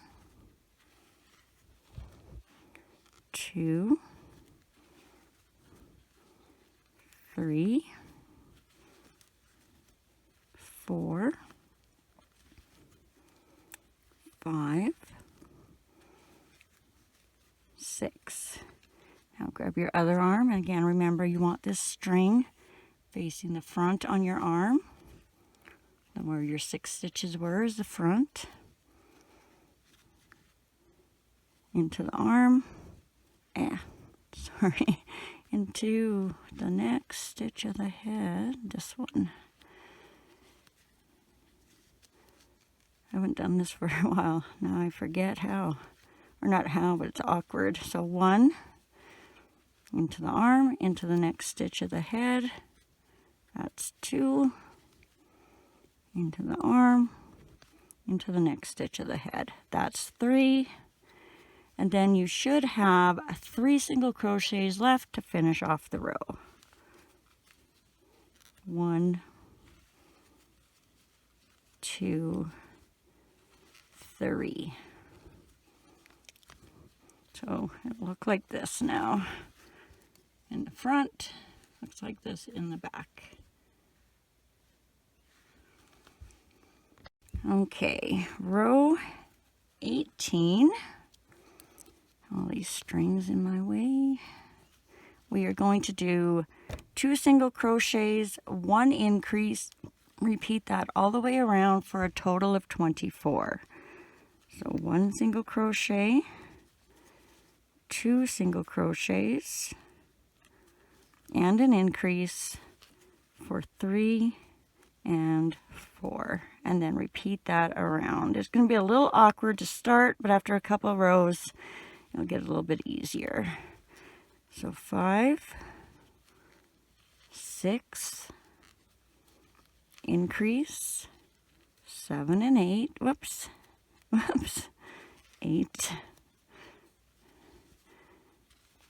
2, 3, 4, 5, 6. Now grab your other arm, and again remember you want this string facing the front on your arm. And where your 6 stitches were is the front. Into the arm. Into the next stitch of the head. This one. I haven't done this for a while. Now I forget how. Or not how, but it's awkward. So 1, into the arm, into the next stitch of the head. That's 2, into the arm, into the next stitch of the head. That's 3. And then you should have 3 single crochets left to finish off the row. 1, 2, 3. So it'll look like this now in the front, looks like this in the back. Okay, row 18. All these strings in my way. We are going to do 2 single crochets, 1 increase. Repeat that all the way around for a total of 24. So 1 single crochet, 2 single crochets, and an increase for 3 and 4, and then repeat that around. It's going to be a little awkward to start, but after a couple of rows it'll get a little bit easier. So 5, 6, increase, 7 and 8, whoops, 8,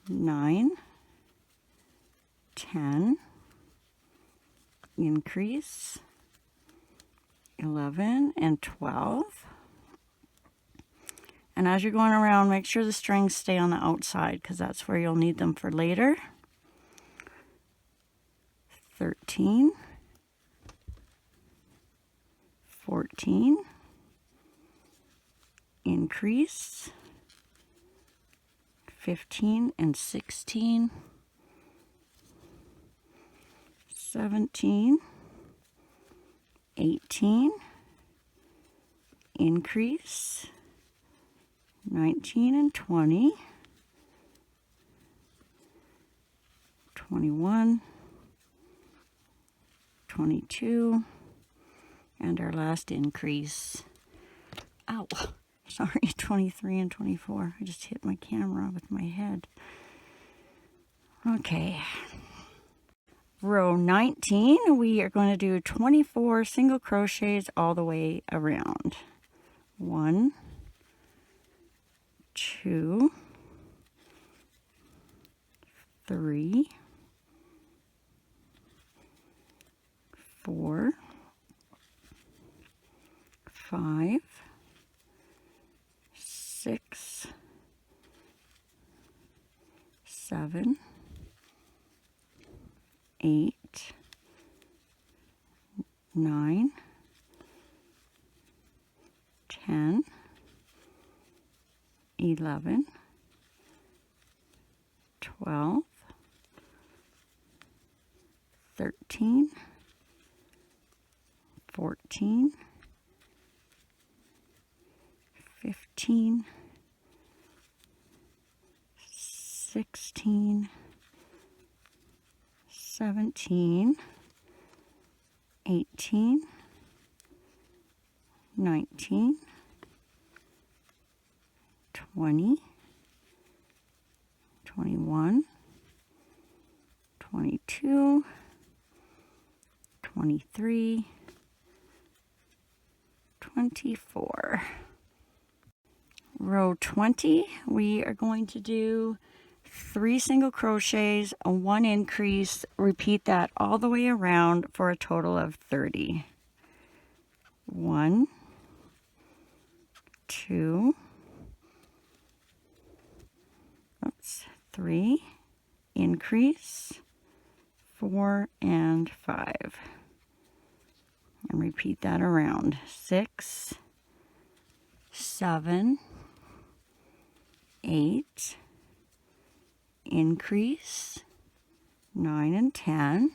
9, 10, increase, 11 and 12. And as you're going around, make sure the strings stay on the outside because that's where you'll need them for later. 13, 14, increase, 15 and 16, 17, 18, increase, 19 and 20, 21, 22, and our last increase. Ow, sorry, 23 and 24. I just hit my camera with my head. Okay. Row 19, we are going to do 24 single crochets all the way around. 1, 2, 3, 4, 5, 6, 7, 8, 9, 10, 11, 12, 13, 14, 15, 16, 17, 18, 19, 20, 21, 22, 23, 24. Row 20, we are going to do 3 single crochets, a 1 increase, repeat that all the way around for a total of 30. 1, 2, 3, increase, 4 and 5. And repeat that around. 6, 7, 8, increase, 9 and 10,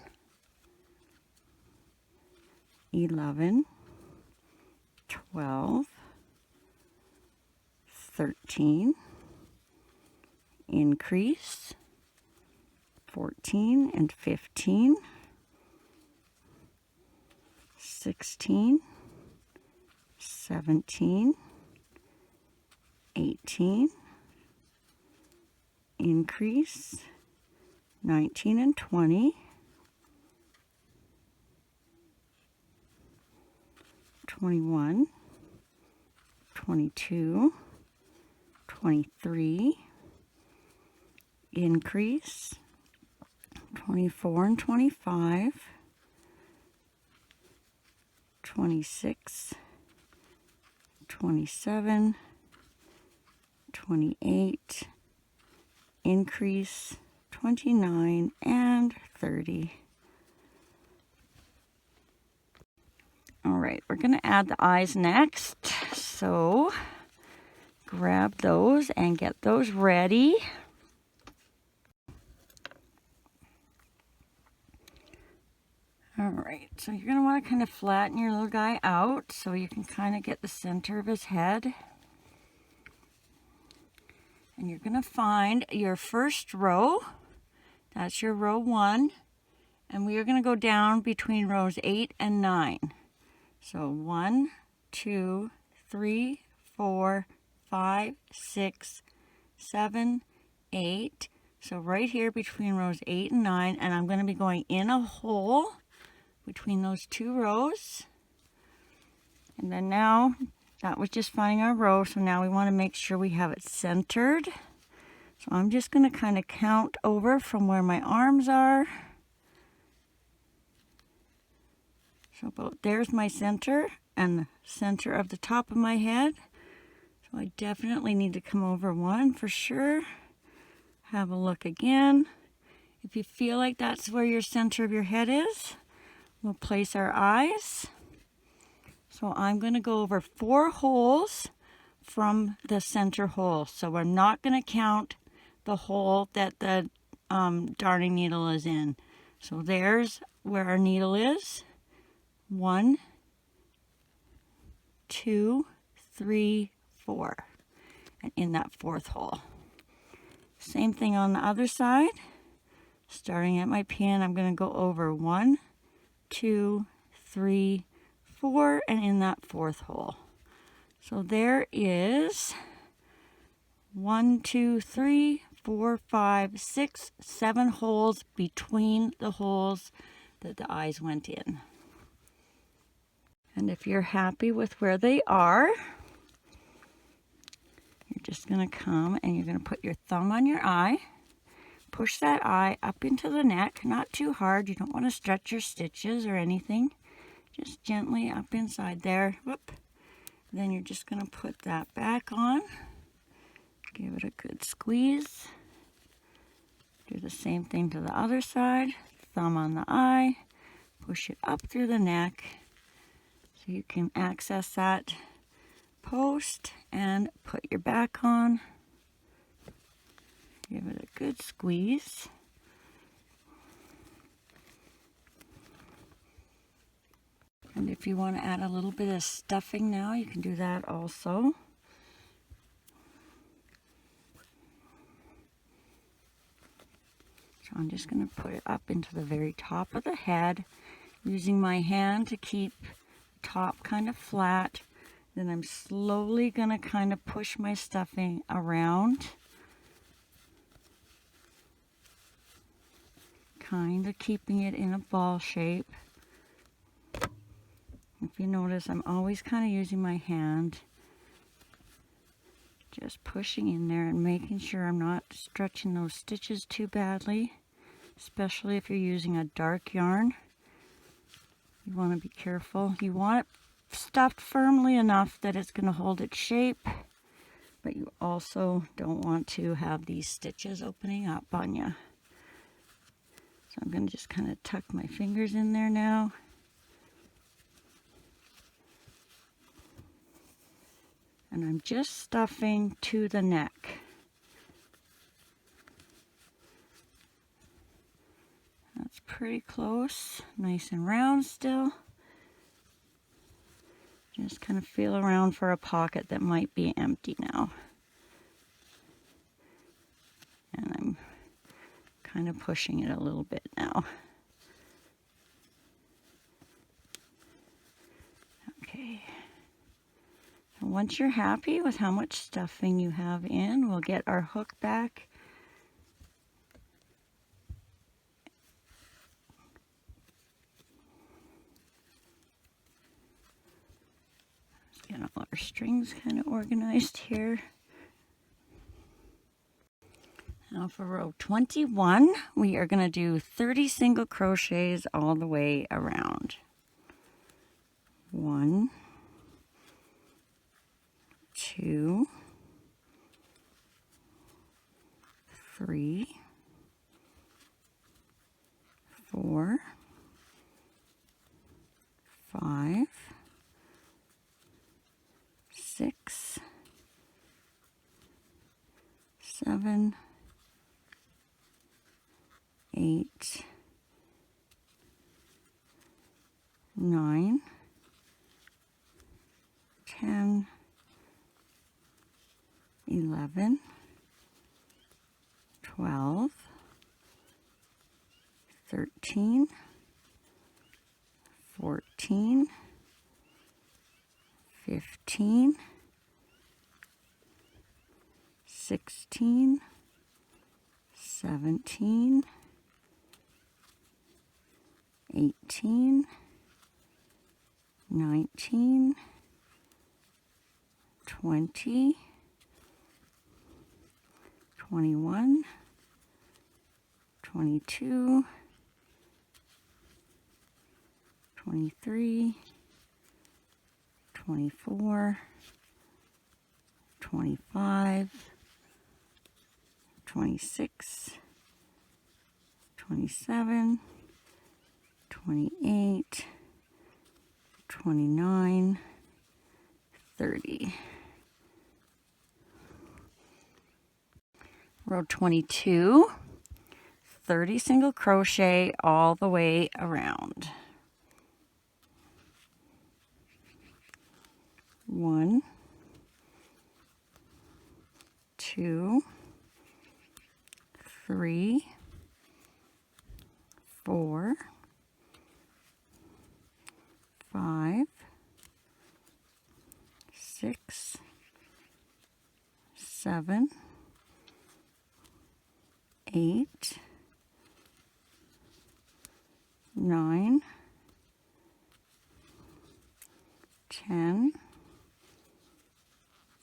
11, 12, 13, increase, 14 and 15, 16, 17, 18, increase, 19 and 20, 21, 22, 23, increase, 24 and 25, 26, 27, 28, increase, 29, and 30. All right, we're going to add the eyes next. So grab those and get those ready. All right, so you're going to want to kind of flatten your little guy out so you can kind of get the center of his head. And you're going to find your first row. That's your row 1. And we are going to go down between rows 8 and 9. So 1, 2, 3, 4, 5, 6, 7, 8. So right here between rows 8 and 9, and I'm going to be going in a hole between those 2 rows. And then now, that was just finding our row, so now we want to make sure we have it centered. So I'm just going to kind of count over from where my arms are. So about there's my center and the center of the top of my head. So I definitely need to come over 1 for sure. Have a look again. If you feel like that's where your center of your head is, we'll place our eyes. So I'm going to go over 4 holes from the center hole. So we're not going to count the hole that the darning needle is in. So there's where our needle is. 1, 2, 3, 4. And in that 4th hole. Same thing on the other side. Starting at my pin, I'm going to go over 1, 2, 3, 4, and in that 4th hole. So there is 1, 2, 3, 4, 5, 6, 7 holes between the holes that the eyes went in. And if you're happy with where they are, you're just going to come and you're going to put your thumb on your eye. Push that eye up into the neck, not too hard. You don't want to stretch your stitches or anything. Just gently up inside there. Whoop. Then you're just going to put that back on. Give it a good squeeze. Do the same thing to the other side. Thumb on the eye. Push it up through the neck so you can access that post and put your back on. Give it a good squeeze. And if you want to add a little bit of stuffing now, you can do that also. So I'm just going to put it up into the very top of the head, using my hand to keep the top kind of flat. Then I'm slowly going to kind of push my stuffing around. Kind of keeping it in a ball shape. If you notice, I'm always kind of using my hand, just pushing in there and making sure I'm not stretching those stitches too badly, especially if you're using a dark yarn. You want to be careful. You want it stuffed firmly enough that it's going to hold its shape, but you also don't want to have these stitches opening up on you. So I'm going to just kind of tuck my fingers in there now. And I'm just stuffing to the neck. That's pretty close. Nice and round still. Just kind of feel around for a pocket that might be empty now. And I'm kind of pushing it a little bit now. Okay. And once you're happy with how much stuffing you have in, we'll get our hook back. Let's get all our strings kind of organized here. Now for row 21, we are going to do 30 single crochets all the way around. 1, 2, 3, 4, 5, 6, 7, 8, 9, 10, 11, 12, 13, 14, 15, 16, 17, 18, 19, 20, 21, 22, 23, 24, 25, 26, 27, 28, 29, 30. Row 22, 30 single crochet all the way around. 1, 2, 3, 4, 5, 6, 7, 8, 9, 10,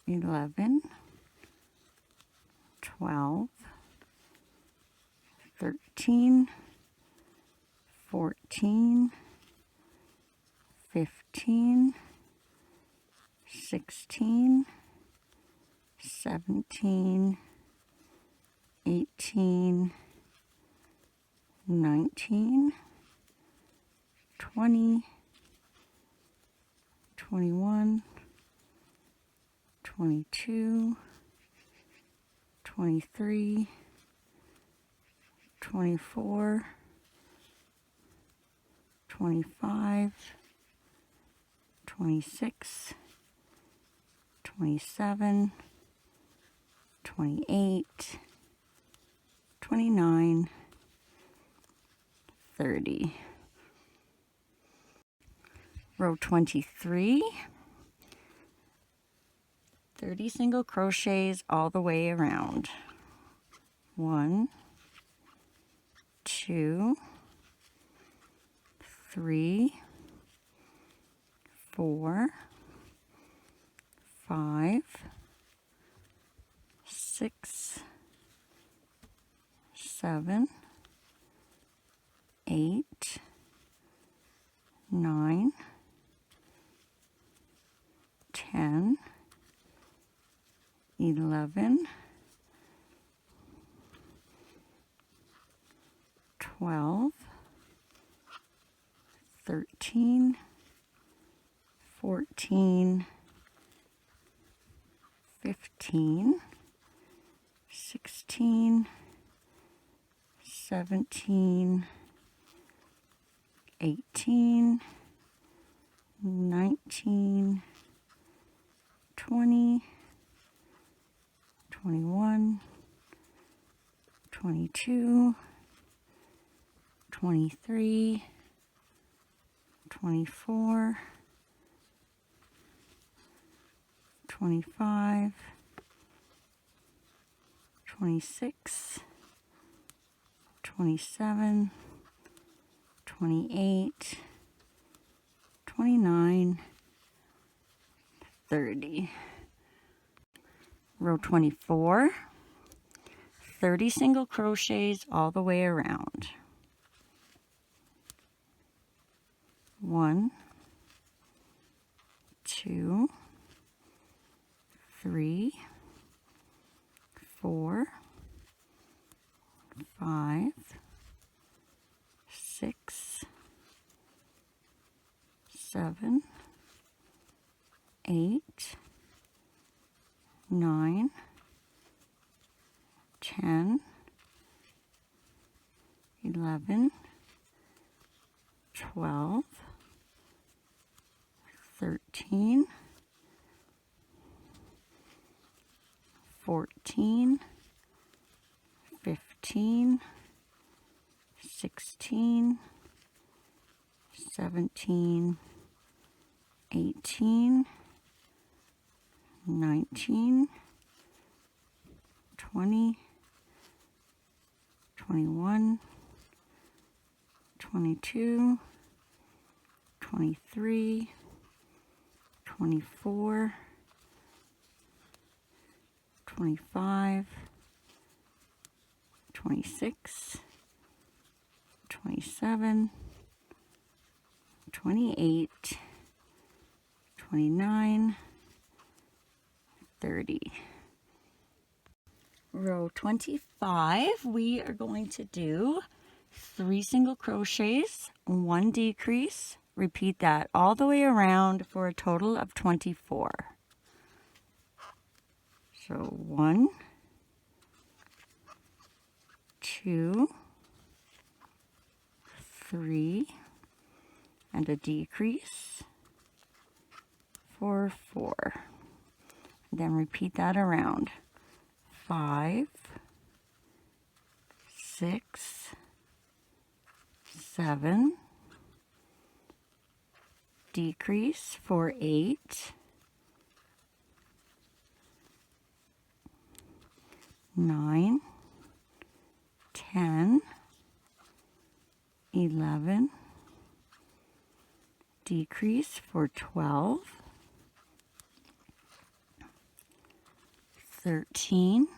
11, 12, 13, 14, 15, 16, 17, 18, 19, 20, 21, 22, 23, 24, 25, 26, 27, 28, 29, 30. Row 23, 30 single crochets all the way around. 1, 2, 3, 4, 5, 6, 7, 8, 9, 10, 11, 12, 13, 14, 15, 16, 17, 18, 19, 20, 21, 22, 23, 24, 25, 26, 27, 28, 29, 30. Row 24, 30 single crochets all the way around. 1, 2, 3, 4, 5, 6, 7, 8, 9, 10, 11, 12, 13, 14, 15, 16, 17, 18, 19, 20, 21, 22, 23, 24, 25, 26, 27, 28, 29, 30. Row 25, we are going to do 3 single crochets, 1 decrease. Repeat that all the way around for a total of 24. So 1, 2, 3, and a decrease for 4. And then repeat that around. 5, 6, 7, decrease for 8, 9, 10, 11, decrease for 12, 13,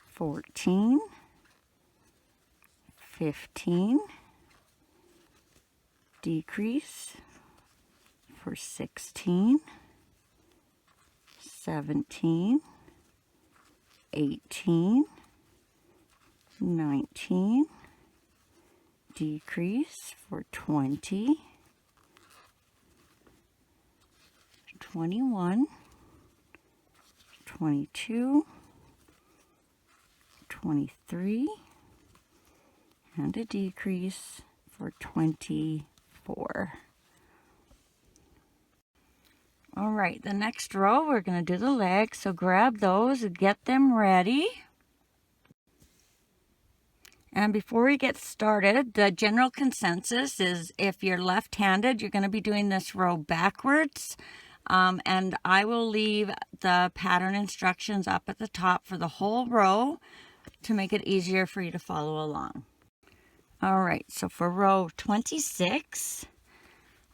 14, 15, decrease for 16, 17, 18, 19, decrease for 20, 21, 22, 23, and a decrease for 24. All right, the next row we're going to do the legs, so grab those and get them ready. And before we get started, the general consensus is if you're left-handed, you're going to be doing this row backwards. And I will leave the pattern instructions up at the top for the whole row to make it easier for you to follow along. All right, so for row 26,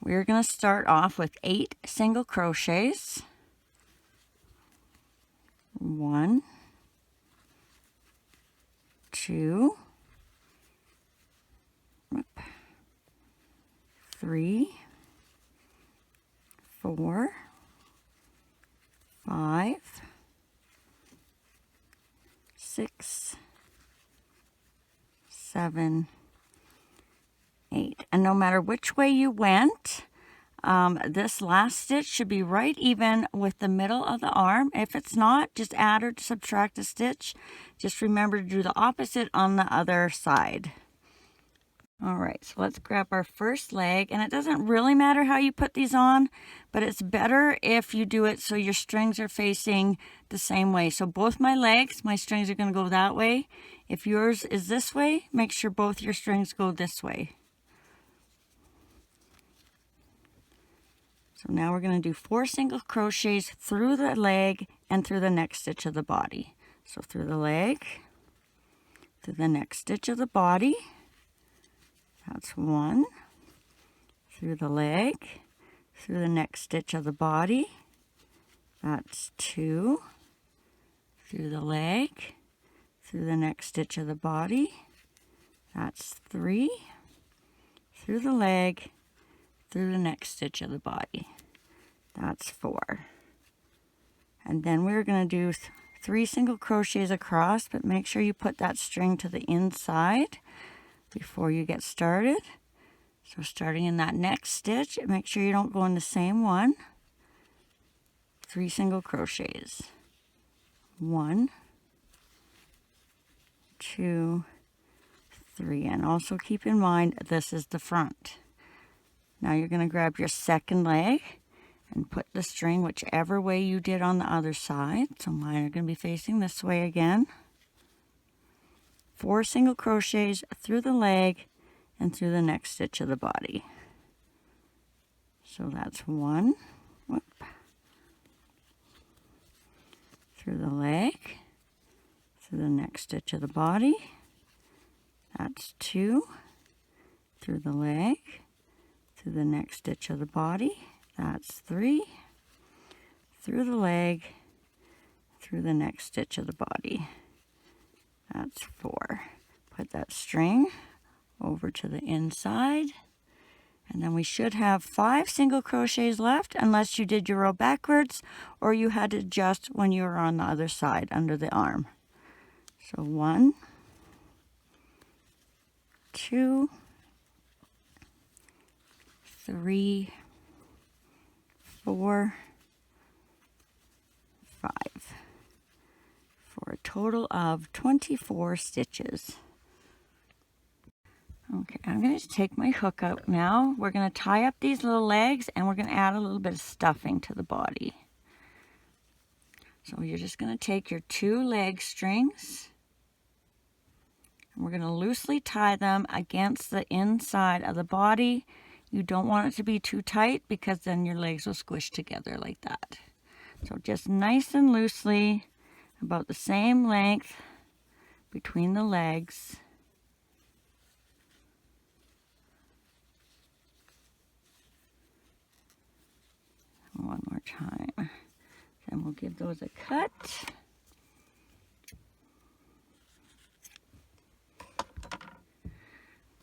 we're going to start off with 8 single crochets. 1, 2, 3, 4, 5, 6, 7, 8. And no matter which way you went, this last stitch should be right even with the middle of the arm. If it's not, just add or subtract a stitch. Just remember to do the opposite on the other side. All right, so let's grab our first leg, and it doesn't really matter how you put these on, but it's better if you do it so your strings are facing the same way. So both my legs, my strings are going to go that way. If yours is this way, make sure both your strings go this way. So now we're going to do 4 single crochets through the leg and through the next stitch of the body. So through the leg, through the next stitch of the body. That's 1, through the leg, through the next stitch of the body. That's 2, through the leg, through the next stitch of the body. That's 3, through the leg, through the next stitch of the body. That's 4. And then we're going to do 3 single crochets across, but make sure you put that string to the inside before you get started. So starting in that next stitch, make sure you don't go in the same one. 3 single crochets. 1, 2, 3. And also keep in mind, this is the front. Now you're going to grab your second leg and put the string whichever way you did on the other side. So mine are going to be facing this way again. 4 single crochets through the leg and through the next stitch of the body. So that's 1, whoop, through the leg, through the next stitch of the body. That's 2, through the leg, through the next stitch of the body. That's 3, through the leg, through the next stitch of the body. That's 4. Put that string over to the inside, and then we should have 5 single crochets left, unless you did your row backwards or you had to adjust when you were on the other side under the arm. So 1, 2, 3, 4, 5, for a total of 24 stitches. Okay, I'm going to take my hook out now. We're going to tie up these little legs and we're going to add a little bit of stuffing to the body. So you're just going to take your 2 leg strings and we're going to loosely tie them against the inside of the body. You don't want it to be too tight because then your legs will squish together like that. So just nice and loosely, about the same length between the legs. One more time. Then we'll give those a cut.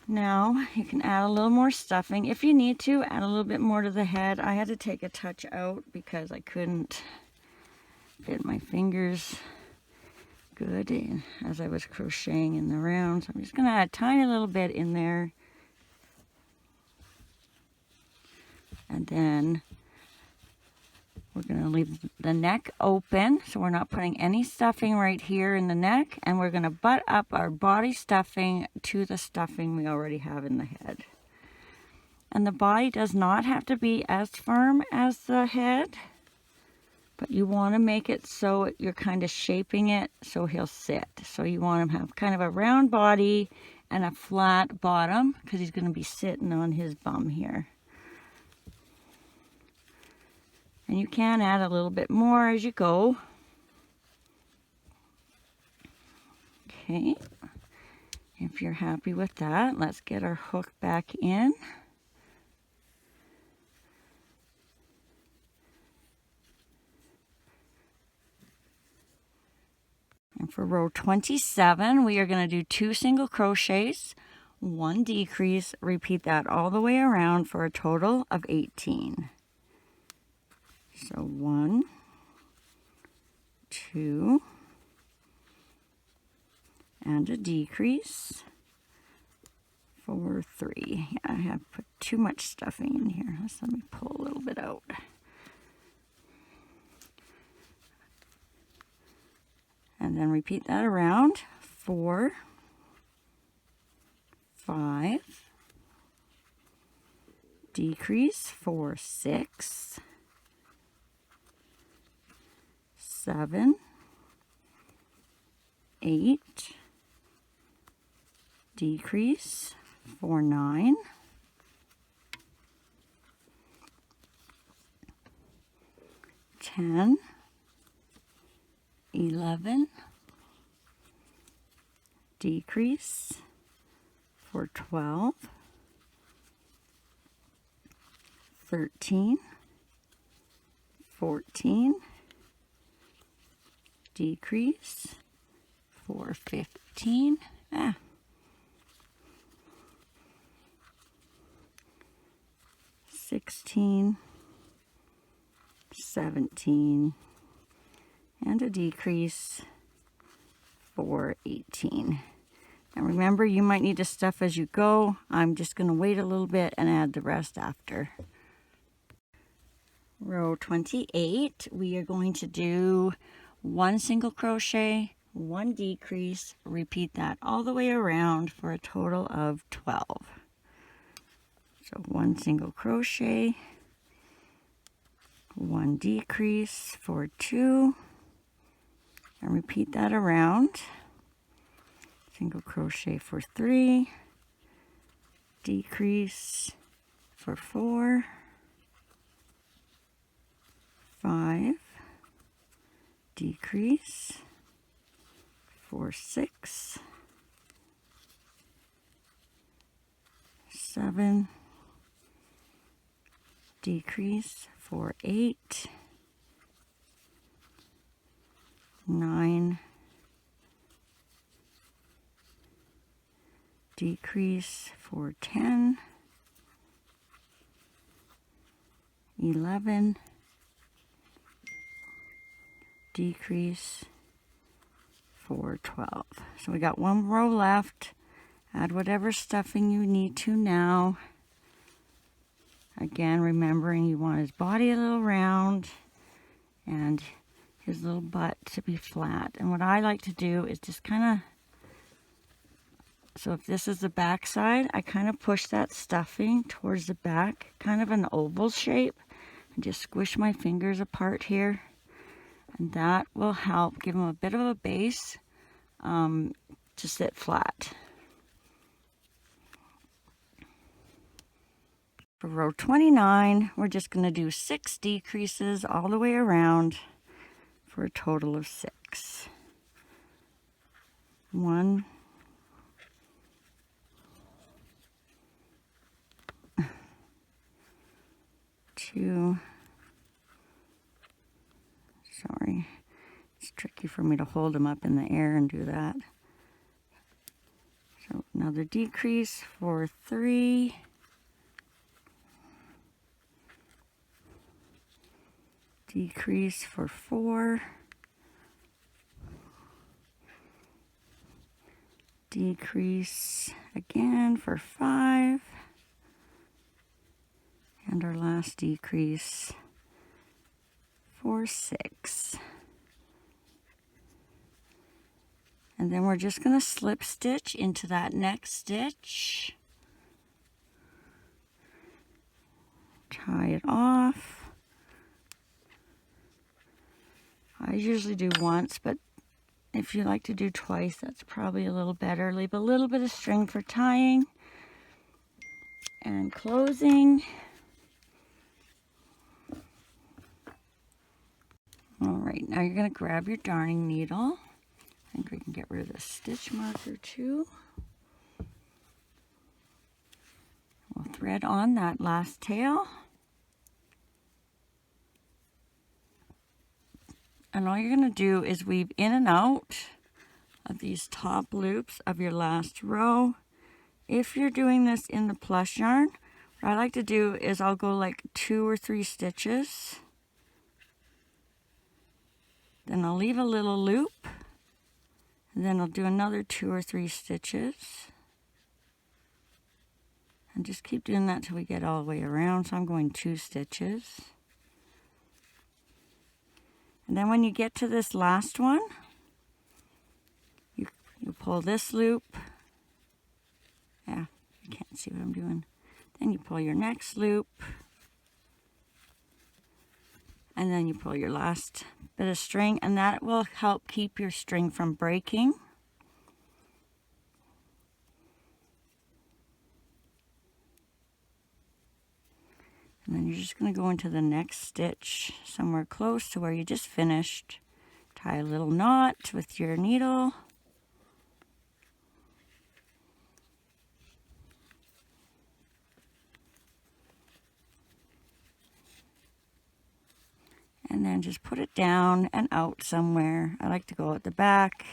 Now you can add a little more stuffing. If you need to, add a little bit more to the head. I had to take a touch out because I couldn't fit my fingers good in as I was crocheting in the round. So I'm just going to add a tiny little bit in there. And then we're going to leave the neck open, so we're not putting any stuffing right here in the neck, and we're going to butt up our body stuffing to the stuffing we already have in the head. And the body does not have to be as firm as the head, but you want to make it so you're kind of shaping it so he'll sit. So you want him to have kind of a round body and a flat bottom because he's going to be sitting on his bum here. And you can add a little bit more as you go. Okay, if you're happy with that, let's get our hook back in. And for row 27, we are going to do 2 single crochets, 1 decrease, repeat that all the way around for a total of 18. So 1, 2, and a decrease for 3. I have put too much stuffing in here. Let me pull a little bit out. And then repeat that around. 4, 5, decrease for 6, 7, 8, decrease for 9, 10, 11, decrease for 12, 13, 14, decrease for 15, 16, 17, and a decrease for 18. And remember, you might need to stuff as you go. I'm just going to wait a little bit and add the rest after. Row 28, we are going to do 1 single crochet, 1 decrease, repeat that all the way around for a total of 12. So 1 single crochet, 1 decrease for 2, and repeat that around. Single crochet for 3, decrease for 4, 5, decrease for 6, 7, decrease for 8, 9, decrease for 10, 11, decrease for 12. So we got 1 row left. Add whatever stuffing you need to now. Again, remembering you want his body a little round and his little butt to be flat. And what I like to do is just kind of, so if this is the back side, I kind of push that stuffing towards the back, kind of an oval shape, and just squish my fingers apart here. And that will help give him a bit of a base to sit flat. For row 29, we're just going to do 6 decreases all the way around for a total of 6. 1, 2, sorry, it's tricky for me to hold them up in the air and do that. So another decrease for 3, decrease for 4, decrease again for 5, and our last decrease for 6. And then we're just going to slip stitch into that next stitch. Tie it off. I usually do once, but if you like to do twice, that's probably a little better. Leave a little bit of string for tying and closing. All right, now you're going to grab your darning needle. I think we can get rid of the stitch marker too. We'll thread on that last tail. And all you're going to do is weave in and out of these top loops of your last row. If you're doing this in the plush yarn, what I like to do is I'll go like 2 or 3 stitches. Then I'll leave a little loop. And then I'll do another 2 or 3 stitches. And just keep doing that till we get all the way around. So I'm going 2 stitches. And then when you get to this last one, you pull this loop. Yeah, you can't see what I'm doing. Then you pull your next loop. And then you pull your last bit of string, and that will help keep your string from breaking. And then you're just going to go into the next stitch somewhere close to where you just finished. Tie a little knot with your needle. And then just put it down and out somewhere. I like to go at the back.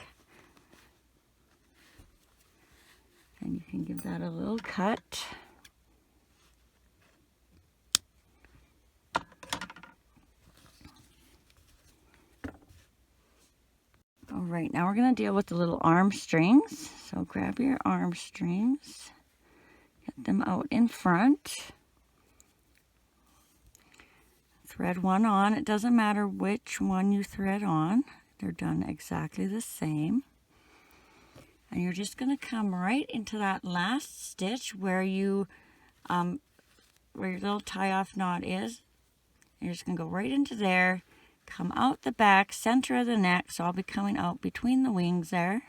And you can give that a little cut. right, now we're going to deal with the little arm strings. So grab your arm strings, get them out in front. Thread one on. It doesn't matter which one you thread on. They're done exactly the same. And you're just going to come right into that last stitch where you, where your little tie-off knot is. You're just going to go right into there, come out the back, center of the neck, so I'll be coming out between the wings there.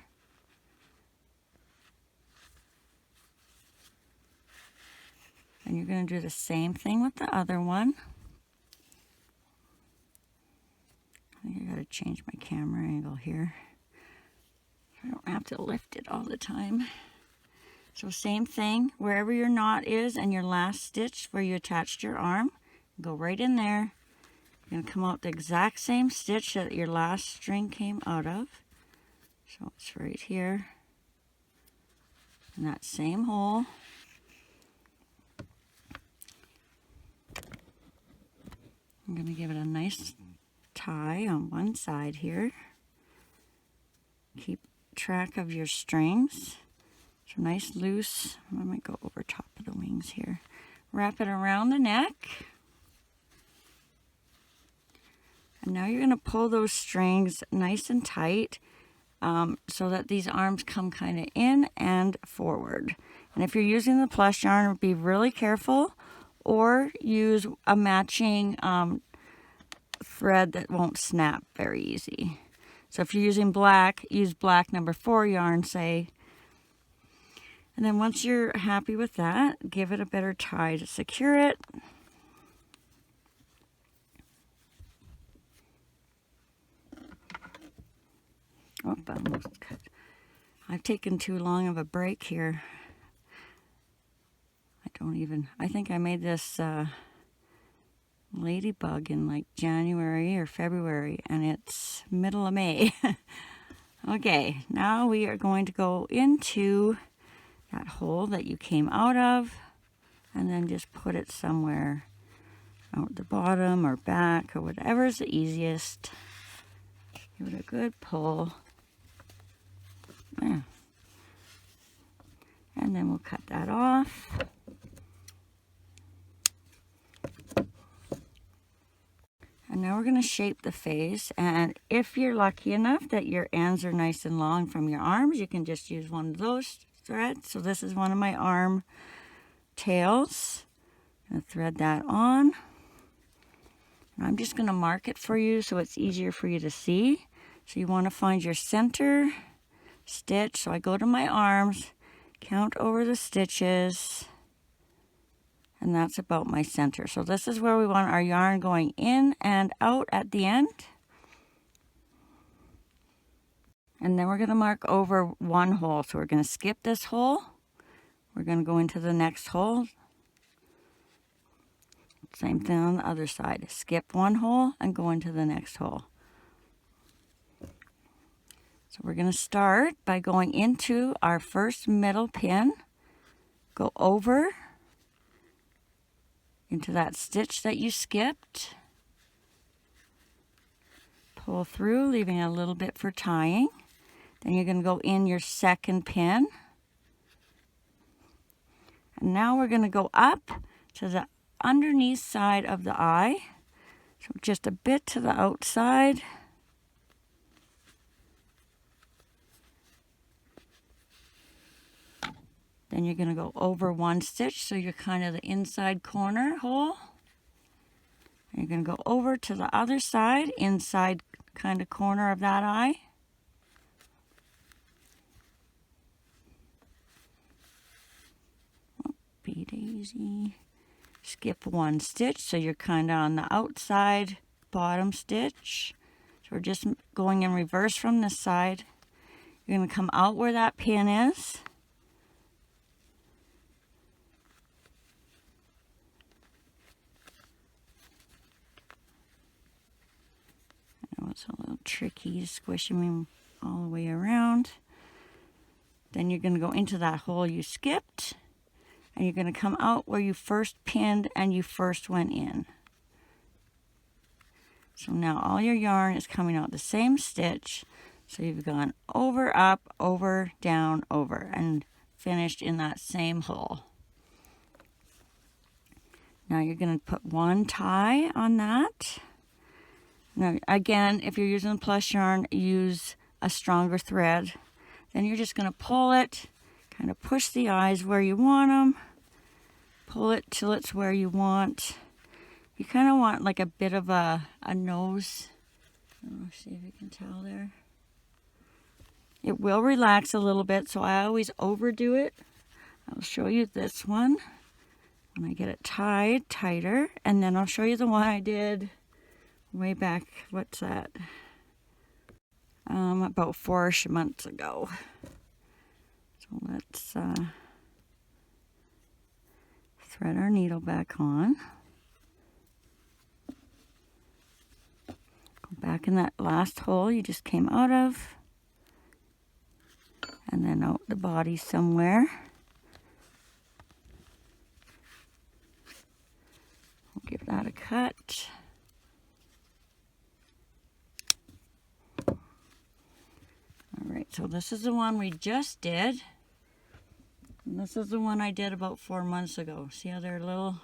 And you're going to do the same thing with the other one. I think I got to change my camera angle here. I don't have to lift it all the time. So same thing, wherever your knot is and your last stitch where you attached your arm, go right in there. You're going to come out the exact same stitch that your last string came out of. So it's right here in that same hole. I'm going to give it a nice tie on one side here. Keep track of your strings. So nice loose, I might go over top of the wings here. Wrap it around the neck. And now you're going to pull those strings nice and tight so that these arms come kind of in and forward. And if you're using the plush yarn, be really careful, or use a matching thread that won't snap very easy. So if you're using black, use black number 4 yarn, say. And then once you're happy with that, give it a better tie to secure it. Oh, I almost cut. I've taken too long of a break here. I think I made this Ladybug in like January or February, and it's middle of May. Okay, now we are going to go into that hole that you came out of, and then just put it somewhere out the bottom or back or whatever is the easiest. Give it a good pull. There. And then we'll cut that off. And now we're going to shape the face, and if you're lucky enough that your ends are nice and long from your arms, you can just use one of those threads. So this is one of my arm tails. I'm going to thread that on. And I'm just going to mark it for you so it's easier for you to see. So you want to find your center stitch. So I go to my arms, count over the stitches, and that's about my center. So this is where we want our yarn going in and out at the end. And then we're going to mark over one hole. So we're going to skip this hole. We're going to go into the next hole. Same thing on the other side. Skip one hole and go into the next hole. So we're going to start by going into our first middle pin. Go over into that stitch that you skipped. Pull through, leaving a little bit for tying. Then you're going to go in your second pin. And now we're going to go up to the underneath side of the eye. So just a bit to the outside. Then you're going to go over one stitch, so you're kind of the inside corner hole. And you're going to go over to the other side, inside kind of corner of that eye. Whoopie daisy. Skip one stitch, so you're kind of on the outside bottom stitch. So we're just going in reverse from this side. You're going to come out where that pin is. It's a little tricky, squishing me all the way around. Then you're going to go into that hole you skipped, and you're going to come out where you first pinned and you first went in. So now all your yarn is coming out the same stitch. So you've gone over, up, over, down, over, and finished in that same hole. Now you're going to put one tie on that. Now again, if you're using plush yarn, use a stronger thread. Then you're just going to pull it, kind of push the eyes where you want them, pull it till it's where you want. You kind of want like a bit of a nose. See if you can tell there. It will relax a little bit, so I always overdo it. I'll show you this one when I get it tied tighter, and then I'll show you the one I did way back, what's that? About 4 months ago. So let's thread our needle back on. Go back in that last hole you just came out of, and then out the body somewhere. We'll give that a cut. Alright, so this is the one we just did. And this is the one I did about 4 months ago. See how they're little?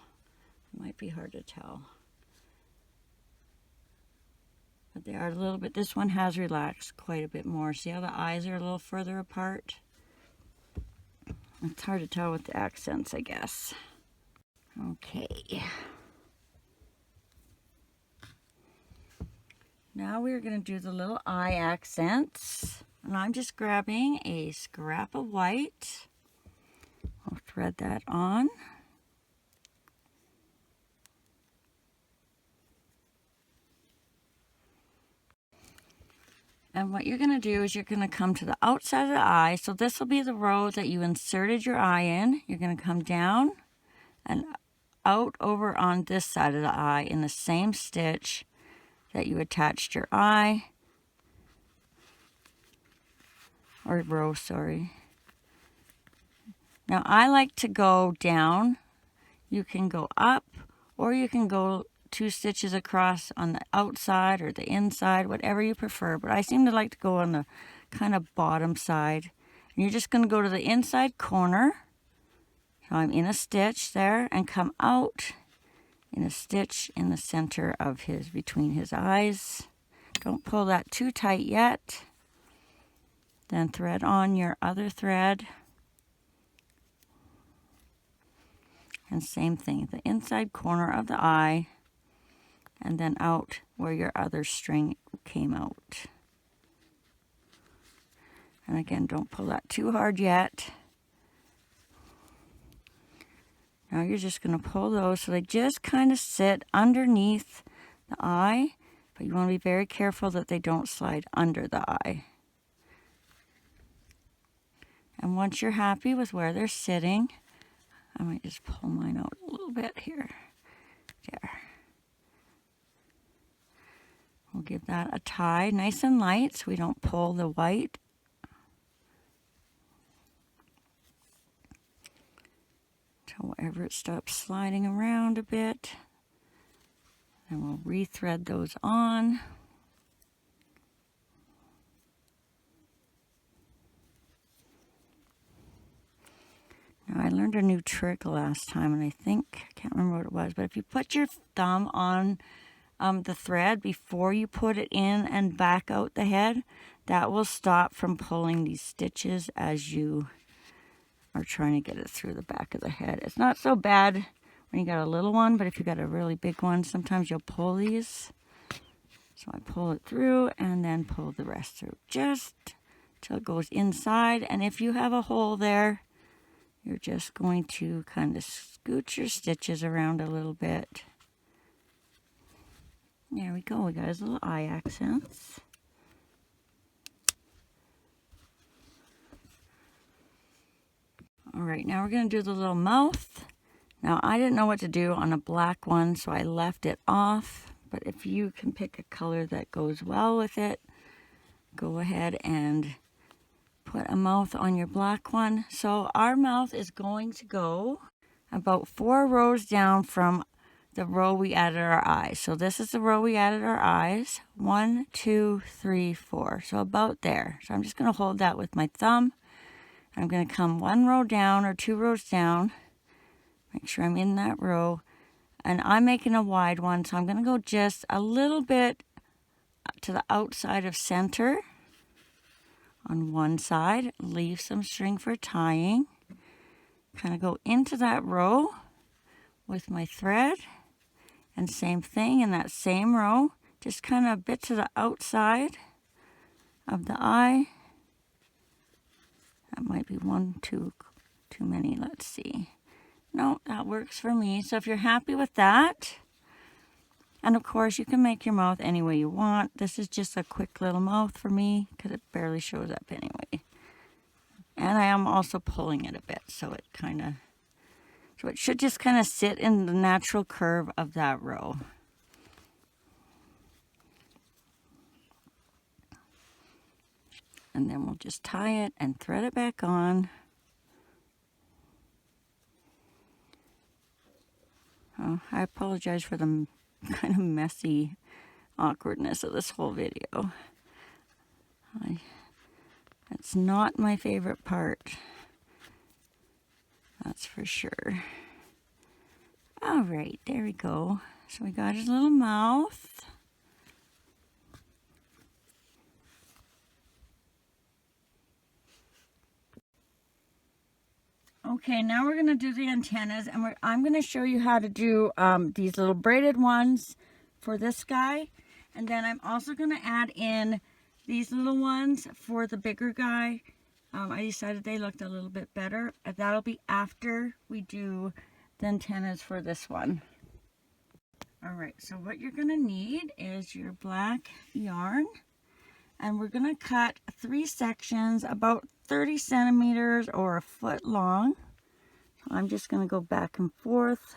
It might be hard to tell. But they are a little bit, this one has relaxed quite a bit more. See how the eyes are a little further apart? It's hard to tell with the accents, I guess. Okay. Now we're going to do the little eye accents. And I'm just grabbing a scrap of white. I'll thread that on. And what you're going to do is you're going to come to the outside of the eye. So this will be the row that you inserted your eye in. You're going to come down and out over on this side of the eye in the same stitch that you attached your eye. Or row, sorry. Now I like to go down. You can go up, or you can go 2 stitches across on the outside or the inside, whatever you prefer. But I seem to like to go on the kind of bottom side. And you're just going to go to the inside corner. So I'm in a stitch there and come out in a stitch in the center of between his eyes. Don't pull that too tight yet. Then thread on your other thread. And same thing, the inside corner of the eye, and then out where your other string came out. And again, don't pull that too hard yet. Now you're just going to pull those so they just kind of sit underneath the eye, but you want to be very careful that they don't slide under the eye. And once you're happy with where they're sitting, I might just pull mine out a little bit here. There. We'll give that a tie nice and light so we don't pull the white. Till wherever it stops sliding around a bit. Then we'll re-thread those on. Now I learned a new trick last time, and I can't remember what it was, but if you put your thumb on the thread before you put it in and back out the head, that will stop from pulling these stitches as you are trying to get it through the back of the head. It's not so bad when you got a little one, but if you got a really big one, sometimes you'll pull these. So I pull it through and then pull the rest through just till it goes inside. And if you have a hole there, you're just going to kind of scoot your stitches around a little bit. There we go, we got his little eye accents. All right, now we're going to do the little mouth. Now I didn't know what to do on a black one, so I left it off. But if you can pick a color that goes well with it, go ahead and put a mouth on your black one. So our mouth is going to go about 4 rows down from the row we added our eyes. So this is the row we added our eyes. 1, 2, 3, 4. So about there. So I'm just going to hold that with my thumb. I'm going to come 1 row down or 2 rows down. Make sure I'm in that row. And I'm making a wide one, so I'm going to go just a little bit to the outside of center on one side. Leave some string for tying. Kind of go into that row with my thread. And same thing in that same row. Just kind of a bit to the outside of the eye. That might be one too many. Let's see. No, that works for me. So if you're happy with that, and of course you can make your mouth any way you want. This is just a quick little mouth for me because it barely shows up anyway. And I am also pulling it a bit, so it should just kind of sit in the natural curve of that row. And then we'll just tie it and thread it back on. Oh, I apologize for the kind of messy awkwardness of this whole video. It's not my favorite part. That's for sure. All right, there we go. So we got his little mouth. Okay, now we're going to do the antennas, and I'm going to show you how to do these little braided ones for this guy. And then I'm also going to add in these little ones for the bigger guy. I decided they looked a little bit better. That'll be after we do the antennas for this one. All right, so what you're going to need is your black yarn. And we're going to cut 3 sections about 30 centimeters or a foot long. So I'm just going to go back and forth.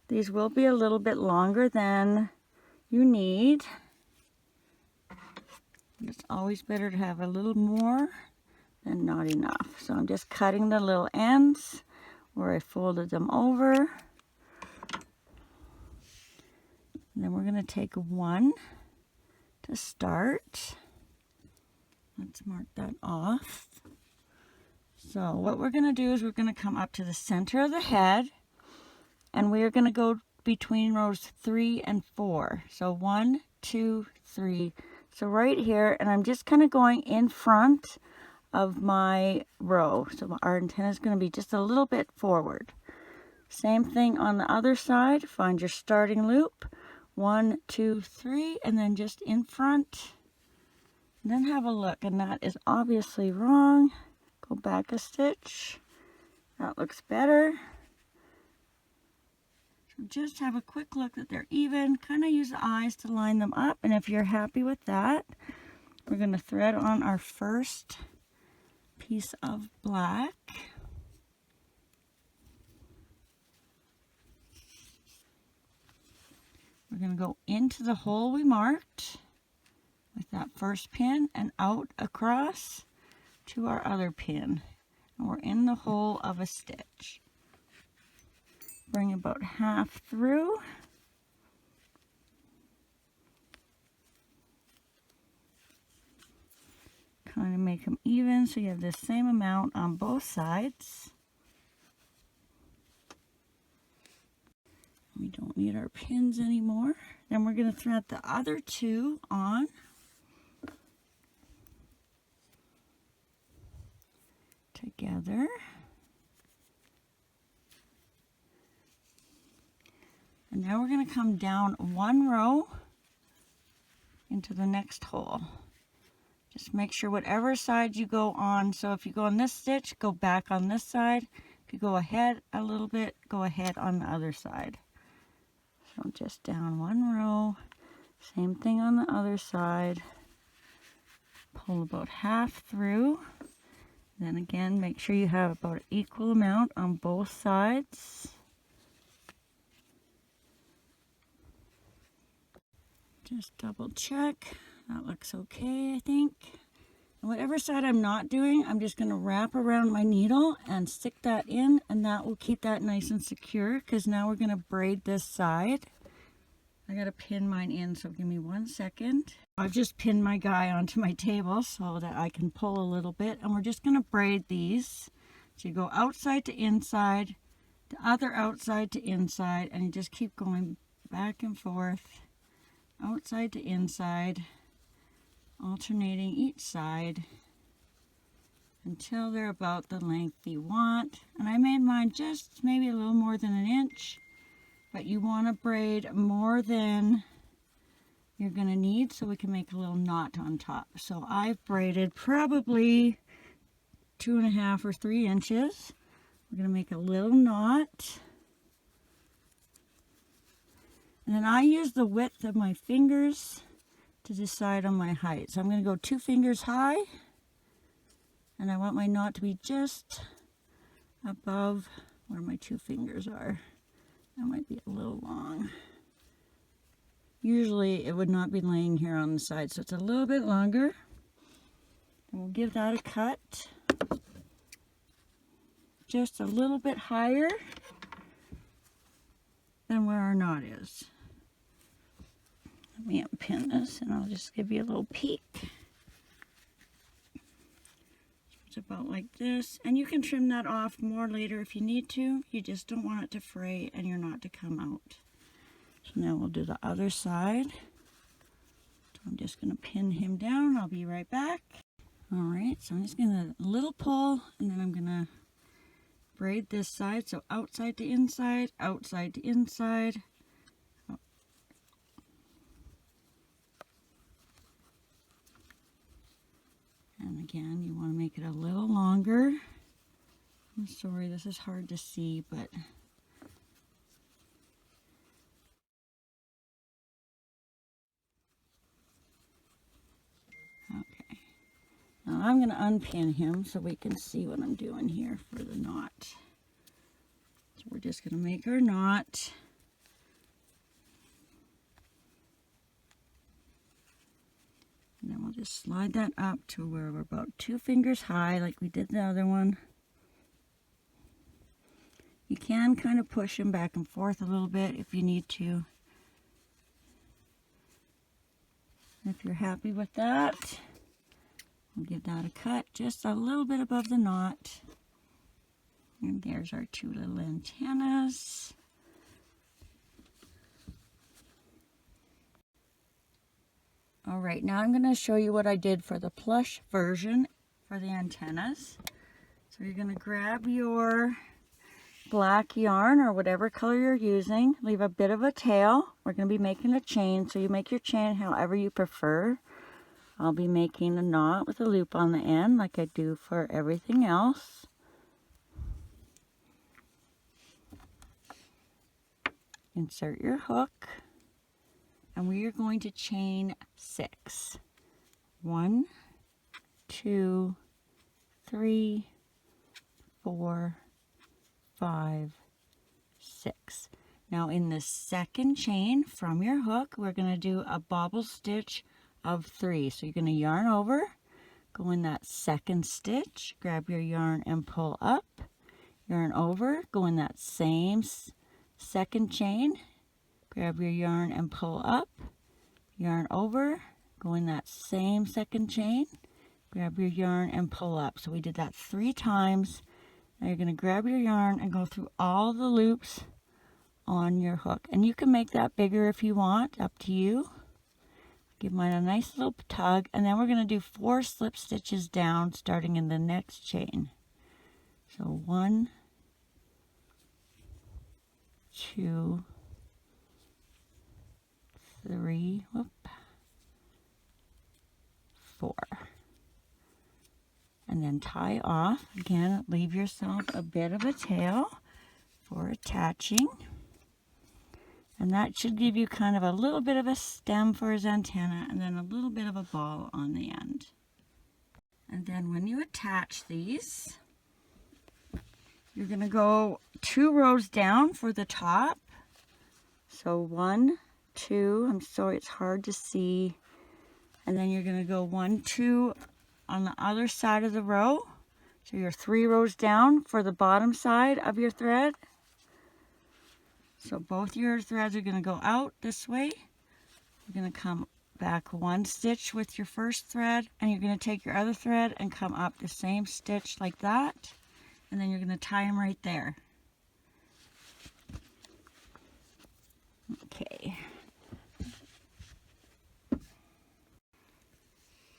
These will be a little bit longer than you need. It's always better to have a little more than not enough. So I'm just cutting the little ends where I folded them over. And then we're going to take 1 to start. Let's mark that off. So what we're going to do is we're going to come up to the center of the head, and we are going to go between rows 3 and 4. So 1, 2, 3. So right here, and I'm just kind of going in front of my row. So our antenna is going to be just a little bit forward. Same thing on the other side. Find your starting loop. 1, 2, 3, and then just in front. And then have a look, and that is obviously wrong. Go back a stitch. That looks better. So just have a quick look that they're even. Kind of use the eyes to line them up, and if you're happy with that, we're going to thread on our first piece of black. We're going to go into the hole we marked with that first pin and out across to our other pin. And we're in the hole of a stitch. Bring about half through. Kind of make them even so you have the same amount on both sides. We don't need our pins anymore. Then we're going to thread the other 2 on. Together. And now we're going to come down 1 row into the next hole. Just make sure whatever side you go on, so if you go on this stitch, go back on this side. If you go ahead a little bit, go ahead on the other side. So just down 1 row, same thing on the other side. Pull about half through. Then again, make sure you have about an equal amount on both sides. Just double check. That looks okay, I think. whatever side I'm not doing, I'm just going to wrap around my needle and stick that in, and that will keep that nice and secure, because now we're going to braid this side. I got to pin mine in, so give me 1 second. I've just pinned my guy onto my table so that I can pull a little bit, and we're just going to braid these. So you go outside to inside, the other outside to inside, and you just keep going back and forth, outside to inside, alternating each side until they're about the length you want. And I made mine just maybe a little more than 1 inch, but you want to braid more than you're going to need so we can make a little knot on top. So I've braided probably 2.5 or 3 inches. We're going to make a little knot. And then I use the width of my fingers to decide on my height. So I'm going to go 2 fingers high, and I want my knot to be just above where my 2 fingers are. That might be a little long. Usually it would not be laying here on the side, so it's a little bit longer. And we'll give that a cut. Just a little bit higher than where our knot is. Let me unpin this and I'll just give you a little peek. It's about like this, and you can trim that off more later if you need to. You just don't want it to fray and your knot to come out. So now we'll do the other side. So I'm just going to pin him down. I'll be right back. Alright, so I'm just going to little pull, and then I'm going to braid this side. So outside to inside, outside to inside. And again, you want to make it a little longer. I'm sorry, this is hard to see, but okay. Now I'm going to unpin him so we can see what I'm doing here for the knot. So we're just going to make our knot. And then we'll just slide that up to where we're about 2 fingers high, like we did the other one. You can kind of push them back and forth a little bit if you need to. If you're happy with that, we'll give that a cut just a little bit above the knot. And there's our 2 little antennas. All right, now I'm going to show you what I did for the plush version for the antennas. So you're going to grab your black yarn or whatever color you're using, leave a bit of a tail. We're going to be making a chain, so you make your chain however you prefer. I'll be making a knot with a loop on the end like I do for everything else. Insert your hook. And we are going to chain 6. 1, 2, 3, 4, 5, 6. Now in the second chain from your hook, we're going to do a bobble stitch of 3. So you're going to yarn over, go in that second stitch, grab your yarn and pull up, yarn over, go in that same second chain, grab your yarn and pull up, yarn over, go in that same second chain, grab your yarn and pull up. So we did that 3 times. Now you're going to grab your yarn and go through all the loops on your hook. And you can make that bigger if you want, up to you. Give mine a nice little tug, and then we're going to do 4 slip stitches down starting in the next chain. So 1, 2, 3, 4, and then tie off. Again, leave yourself a bit of a tail for attaching, and that should give you kind of a little bit of a stem for his antenna, and then a little bit of a ball on the end. And then when you attach these, you're going to go 2 rows down for the top. So 1, 2, I'm sorry it's hard to see, and then you're going to go 1, 2 on the other side of the row. So you're 3 rows down for the bottom side of your thread. So both your threads are going to go out this way. You're going to come back 1 stitch with your first thread, and you're going to take your other thread and come up the same stitch like that, and then you're going to tie them right there. Okay.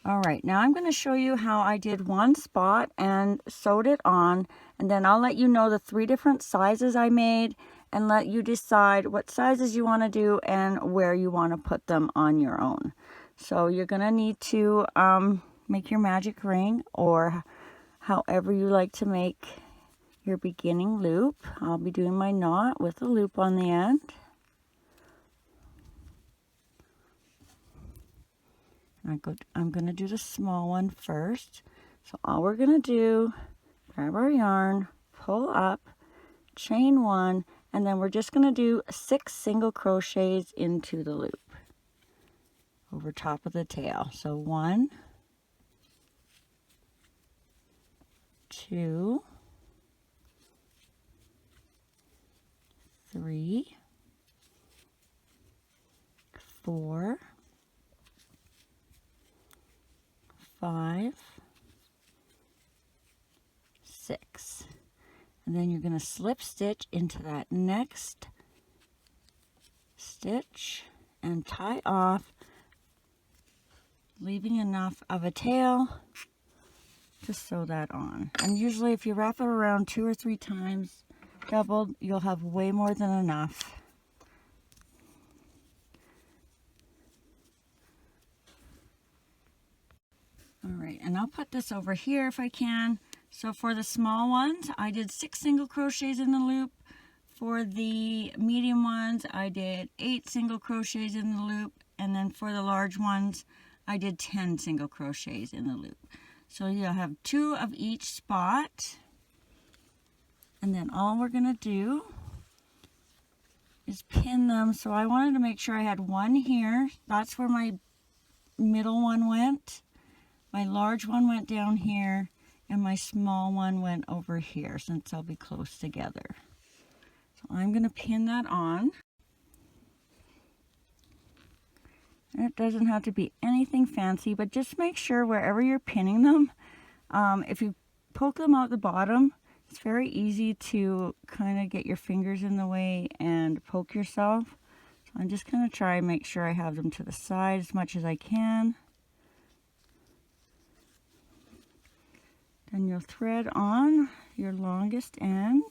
All right, now I'm going to show you how I did one spot and sewed it on, and then I'll let you know the 3 different sizes I made and let you decide what sizes you want to do and where you want to put them on your own. So you're going to need to make your magic ring, or however you like to make your beginning loop. I'll be doing my knot with a loop on the end. I'm going to do the small one first. So all we're going to do, grab our yarn, pull up, chain 1, and then we're just going to do 6 single crochets into the loop over top of the tail. So 1, 2, 3, 4, 5, 6, and then you're going to slip stitch into that next stitch and tie off, leaving enough of a tail to sew that on. And usually if you wrap it around 2 or 3 times doubled, you'll have way more than enough. Alright, and I'll put this over here if I can. So for the small ones, I did 6 single crochets in the loop. For the medium ones, I did 8 single crochets in the loop. And then for the large ones, I did 10 single crochets in the loop. So you'll have 2 of each spot. And then all we're going to do is pin them. So I wanted to make sure I had 1 here. That's where my middle one went. My large one went down here, and my small one went over here, since they'll be close together. So I'm going to pin that on. And it doesn't have to be anything fancy, but just make sure wherever you're pinning them, if you poke them out the bottom, it's very easy to kind of get your fingers in the way and poke yourself. So I'm just going to try and make sure I have them to the side as much as I can. Then you'll thread on your longest end.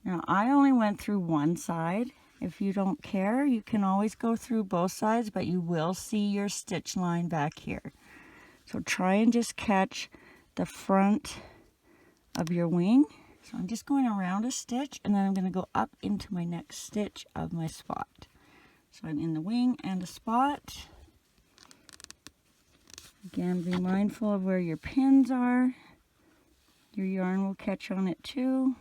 Now I only went through one side. If you don't care, you can always go through both sides, but you will see your stitch line back here. So try and just catch the front of your wing. So I'm just going around a stitch, and then I'm going to go up into my next stitch of my spot. So I'm in the wing and a spot. Again, be mindful of where your pins are. Your yarn will catch on it too.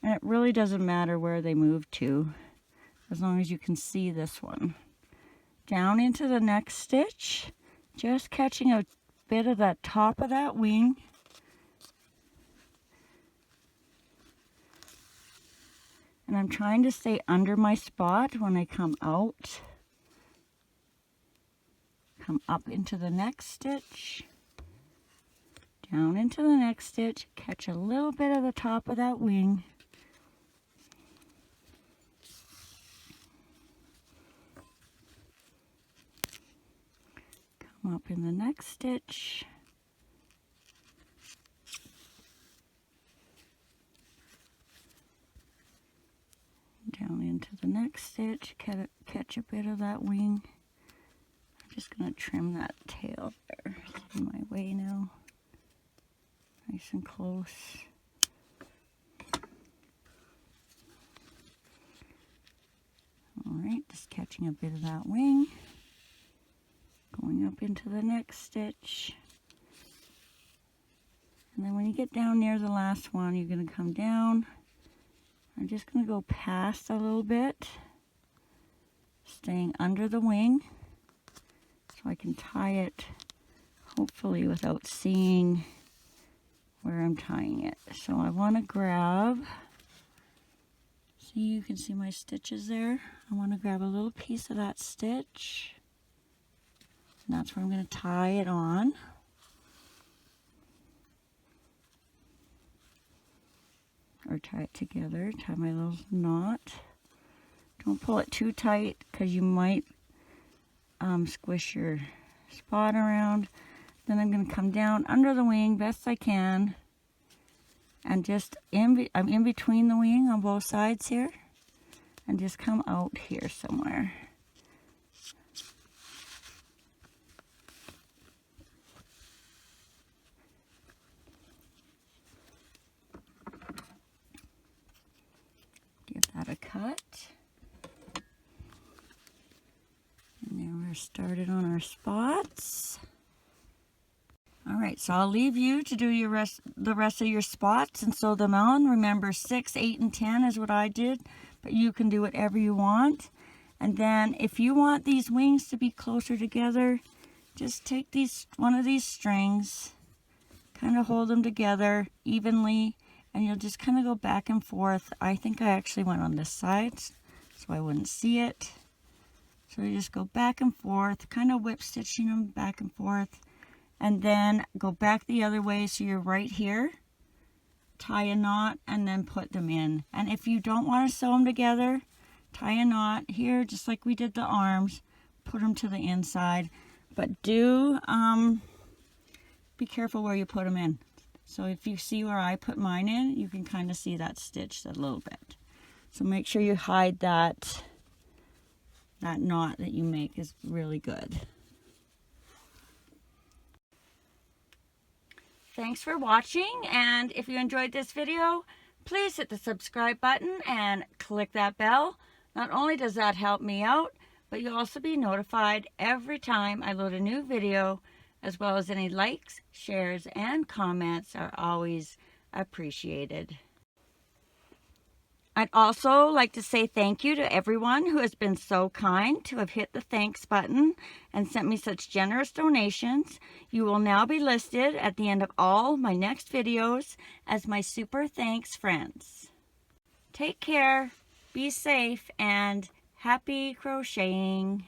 And it really doesn't matter where they move to, as long as you can see this one. Down into the next stitch, just catching a bit of that top of that wing. And I'm trying to stay under my spot when I come out. Come up into the next stitch, down into the next stitch, catch a little bit of the top of that wing. Come up in the next stitch. Down into the next stitch, catch a bit of that wing. Just going to trim that tail there. It's in my way now. Nice and close. Alright, just catching a bit of that wing. Going up into the next stitch. And then when you get down near the last one, you're going to come down. I'm just going to go past a little bit. staying under the wing so I can tie it hopefully without seeing where I'm tying it. So I want to grab, see, you can see my stitches there. I want to grab a little piece of that stitch, and that's where I'm going to tie it on. Or tie it together, tie my little knot. Don't pull it too tight because you might squish your spot around. Then I'm going to come down under the wing best I can, and just I'm in between the wing on both sides here, and just come out here somewhere. Give that a cut. And then we're started on our spots. All right, so I'll leave you to do the rest of your spots and sew them on. Remember, 6, 8, and 10 is what I did, but you can do whatever you want. And then if you want these wings to be closer together, just take one of these strings, kind of hold them together evenly, and you'll just kind of go back and forth. I think I actually went on this side so I wouldn't see it. So you just go back and forth, kind of whip stitching them back and forth, and then go back the other way so you're right here. Tie a knot and then put them in. And if you don't want to sew them together, tie a knot here just like we did the arms, put them to the inside. But do be careful where you put them in. So if you see where I put mine in, you can kind of see that stitch a little bit. So make sure you hide that knot that you make is really good. Thanks for watching, and if you enjoyed this video, please hit the subscribe button and click that bell. Not only does that help me out, but you'll also be notified every time I load a new video, as well as any likes, shares, and comments are always appreciated. I'd also like to say thank you to everyone who has been so kind to have hit the thanks button and sent me such generous donations. You will now be listed at the end of all my next videos as my super thanks friends. Take care, be safe, and happy crocheting.